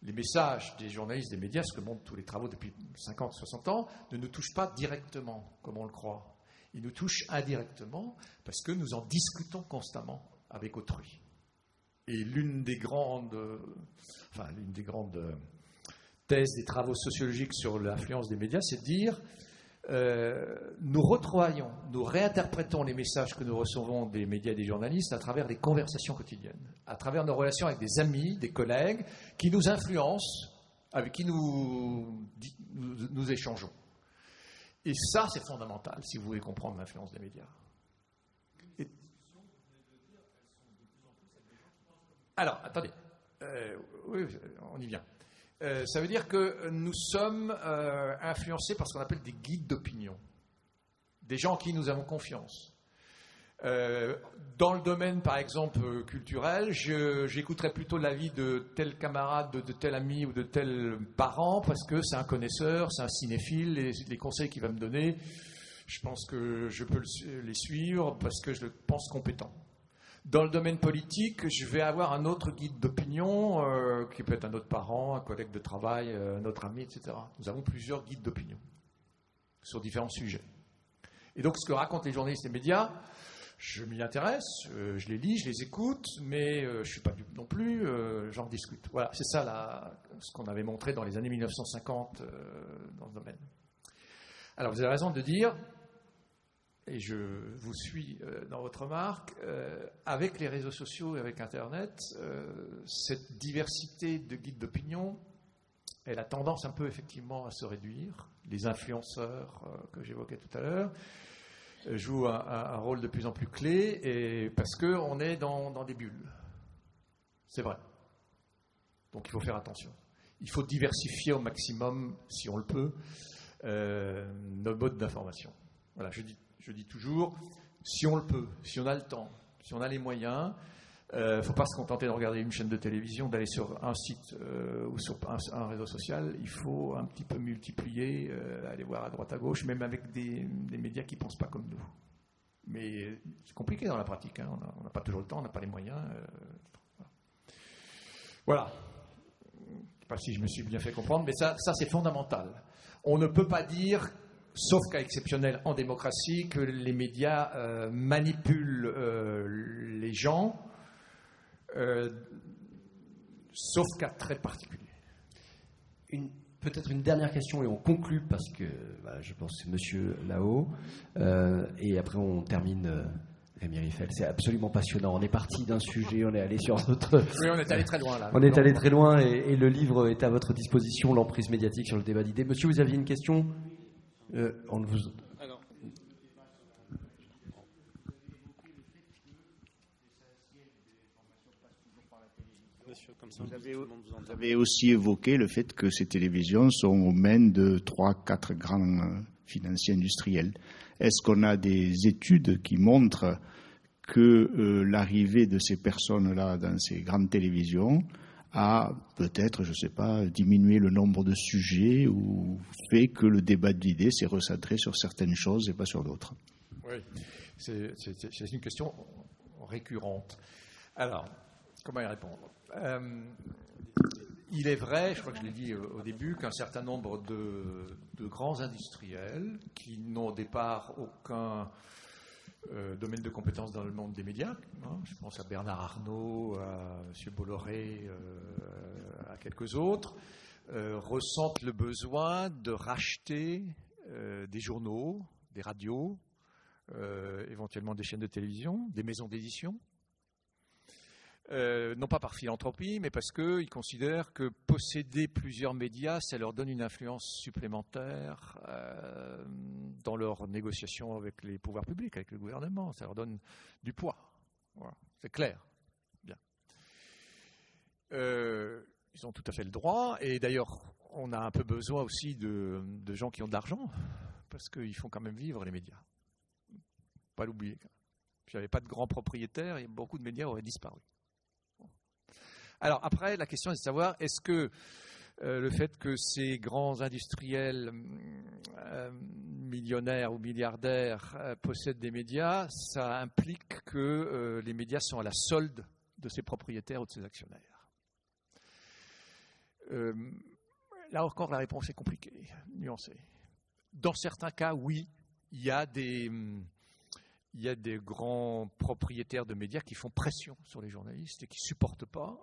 les messages des journalistes, des médias, ce que montrent tous les travaux depuis 50, 60 ans, ne nous touchent pas directement, comme on le croit. Ils nous touchent indirectement parce que nous en discutons constamment avec autrui. Et l'une des grandes thèses des travaux sociologiques sur l'influence des médias, c'est de dire nous retravaillons, nous réinterprétons les messages que nous recevons des médias et des journalistes à travers des conversations quotidiennes, à travers nos relations avec des amis, des collègues qui nous influencent, avec qui nous échangeons. Et ça, c'est fondamental si vous voulez comprendre l'influence des médias. Alors, attendez. Oui, on y vient. Ça veut dire que nous sommes influencés par ce qu'on appelle des guides d'opinion, des gens en qui nous avons confiance. Dans le domaine, par exemple, culturel, j'écouterai plutôt l'avis de tel camarade, de tel ami ou de tel parent, parce que c'est un connaisseur, c'est un cinéphile, et les conseils qu'il va me donner, je pense que je peux les suivre parce que je le pense compétent. Dans le domaine politique, je vais avoir un autre guide d'opinion, qui peut être un autre parent, un collègue de travail, un autre ami, etc. Nous avons plusieurs guides d'opinion sur différents sujets. Et donc, ce que racontent les journalistes et les médias, je m'y intéresse, je les lis, je les écoute, mais je ne suis pas dupe non plus, j'en discute. Voilà, c'est ça ce qu'on avait montré dans les années 1950 dans ce domaine. Alors, vous avez raison de dire, et je vous suis dans votre remarque, avec les réseaux sociaux et avec Internet, cette diversité de guides d'opinion, elle a tendance un peu effectivement à se réduire. Les influenceurs que j'évoquais tout à l'heure jouent un rôle de plus en plus clé, et parce qu'on est dans des bulles. C'est vrai. Donc il faut faire attention. Il faut diversifier au maximum, si on le peut, nos modes d'information. Voilà, je dis toujours, si on le peut, si on a le temps, si on a les moyens, il ne faut pas se contenter de regarder une chaîne de télévision, d'aller sur un site ou sur un réseau social. Il faut un petit peu multiplier, aller voir à droite à gauche, même avec des médias qui ne pensent pas comme nous. Mais c'est compliqué dans la pratique, hein. On n'a pas toujours le temps, on n'a pas les moyens. Voilà. Je ne sais pas si je me suis bien fait comprendre, mais ça c'est fondamental. On ne peut pas dire, sauf cas exceptionnel en démocratie, que les médias manipulent les gens, sauf cas très particulier. Peut-être une dernière question et on conclut parce que je pense que c'est monsieur là-haut. Et après on termine. Rémi Rieffel, c'est absolument passionnant. On est parti d'un sujet, on est allé sur d'autres. Oui, on est allé très loin là. On est allé très loin et le livre est à votre disposition, l'emprise médiatique sur le débat d'idées. Monsieur, vous aviez une question on ne vous... Alors. Vous avez aussi évoqué le fait que ces télévisions sont aux mains de 3-4 grands financiers industriels. Est-ce qu'on a des études qui montrent que l'arrivée de ces personnes-là dans ces grandes télévisions a peut-être, je ne sais pas, diminué le nombre de sujets ou fait que le débat d'idées s'est recentré sur certaines choses et pas sur d'autres? Oui, c'est une question récurrente. Alors, comment y répondre? Il est vrai, je crois que je l'ai dit au début, qu'un certain nombre de grands industriels qui n'ont au départ aucun domaine de compétence dans le monde des médias, hein, je pense à Bernard Arnault, à M. Bolloré, à quelques autres, ressentent le besoin de racheter des journaux, des radios, éventuellement des chaînes de télévision, des maisons d'édition. Non pas par philanthropie, mais parce qu'ils considèrent que posséder plusieurs médias, ça leur donne une influence supplémentaire dans leurs négociations avec les pouvoirs publics, avec le gouvernement. Ça leur donne du poids. Voilà. C'est clair. Bien. Ils ont tout à fait le droit. Et d'ailleurs, on a un peu besoin aussi de gens qui ont de l'argent, parce qu'ils font quand même vivre les médias. Pas l'oublier. S'il n'y avait pas de grands propriétaires, beaucoup de médias auraient disparu. Alors après, la question est de savoir, est-ce que le fait que ces grands industriels millionnaires ou milliardaires possèdent des médias, ça implique que les médias sont à la solde de ses propriétaires ou de ses actionnaires. Là encore, la réponse est compliquée, nuancée. Dans certains cas, oui, il y a des grands propriétaires de médias qui font pression sur les journalistes et qui ne supportent pas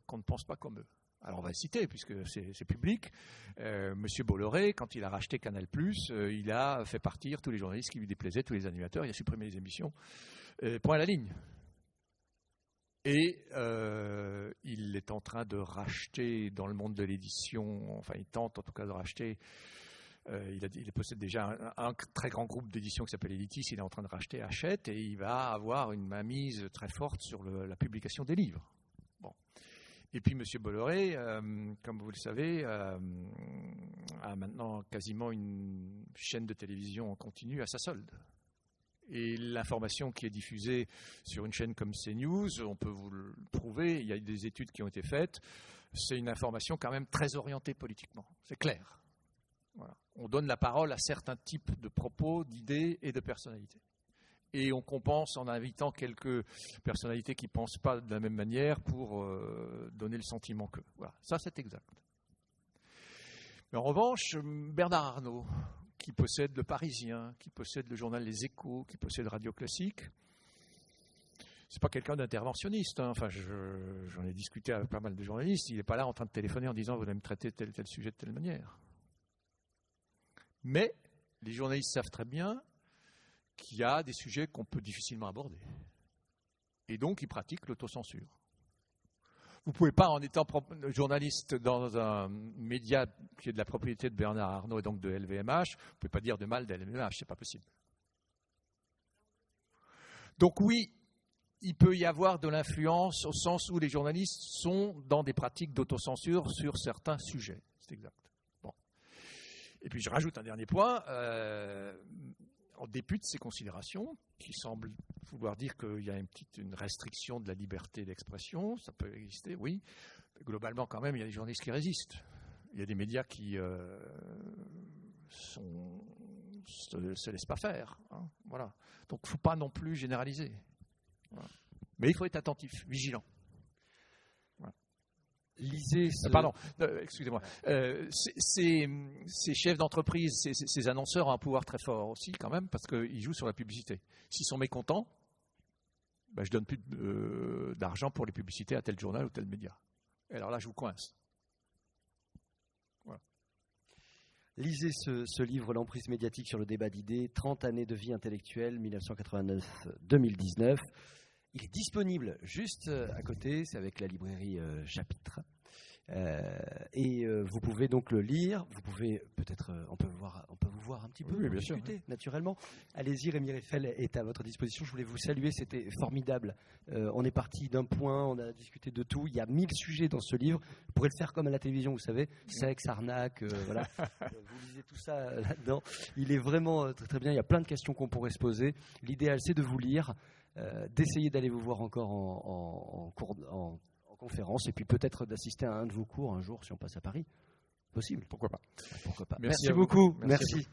qu'on ne pense pas comme eux. Alors on va le citer, puisque c'est public. Monsieur Bolloré, quand il a racheté Canal+, il a fait partir tous les journalistes qui lui déplaisaient, tous les animateurs, il a supprimé les émissions. Point à la ligne. Et il est en train de racheter dans le monde de l'édition, enfin il tente en tout cas de racheter, il possède déjà un très grand groupe d'édition qui s'appelle Editis, il est en train de racheter Hachette et il va avoir une mainmise très forte sur la publication des livres. Bon. Et puis M. Bolloré, comme vous le savez, a maintenant quasiment une chaîne de télévision en continu à sa solde. Et l'information qui est diffusée sur une chaîne comme CNews, on peut vous le prouver, il y a des études qui ont été faites, c'est une information quand même très orientée politiquement, c'est clair. Voilà. On donne la parole à certains types de propos, d'idées et de personnalités. Et on compense en invitant quelques personnalités qui ne pensent pas de la même manière pour donner le sentiment que. Voilà, ça c'est exact. Mais en revanche, Bernard Arnault, qui possède Le Parisien, qui possède le journal Les Échos, qui possède Radio Classique, c'est pas quelqu'un d'interventionniste. Hein. Enfin, j'en ai discuté avec pas mal de journalistes. Il n'est pas là en train de téléphoner en disant vous allez me traiter tel sujet de telle manière. Mais les journalistes savent très bien qu'il y a des sujets qu'on peut difficilement aborder. Et donc, ils pratiquent l'autocensure. Vous ne pouvez pas, en étant journaliste dans un média qui est de la propriété de Bernard Arnault et donc de LVMH, vous ne pouvez pas dire de mal de LVMH, c'est pas possible. Donc oui, il peut y avoir de l'influence au sens où les journalistes sont dans des pratiques d'autocensure sur certains sujets. C'est exact. Bon. Et puis je rajoute un dernier point. En dépit de ces considérations, qui semblent vouloir dire qu'il y a une restriction de la liberté d'expression, ça peut exister, oui. Mais globalement, quand même, il y a des journalistes qui résistent. Il y a des médias qui se laissent pas faire. Hein, voilà. Donc, il ne faut pas non plus généraliser. Voilà. Mais il faut être attentif, vigilant. Voilà. Lisez Pardon, excusez-moi. Ces chefs d'entreprise, ces annonceurs ont un pouvoir très fort aussi quand même parce qu'ils jouent sur la publicité. S'ils sont mécontents, ben, je donne plus d'argent pour les publicités à tel journal ou tel média. Et alors là, je vous coince. Voilà. Lisez ce livre, L'emprise médiatique sur le débat d'idées, 30 années de vie intellectuelle, 1989-2019. Il est disponible juste à côté, c'est avec la librairie Chapitre. Et vous pouvez donc le lire. Vous pouvez peut-être, on peut vous voir un petit peu, oui, bien discuter sûr. Naturellement. Allez-y, Rémi Rieffel est à votre disposition. Je voulais vous saluer, c'était formidable. On est parti d'un point, on a discuté de tout. Il y a 1000 sujets dans ce livre. Vous pourrez le faire comme à la télévision, vous savez, sexe, arnaque, voilà. Vous lisez tout ça là-dedans. Il est vraiment très très bien. Il y a plein de questions qu'on pourrait se poser. L'idéal, c'est de vous lire. D'essayer d'aller vous voir encore en conférence et puis peut-être d'assister à un de vos cours un jour si on passe à Paris. Possible. Pourquoi pas. Merci beaucoup. Merci.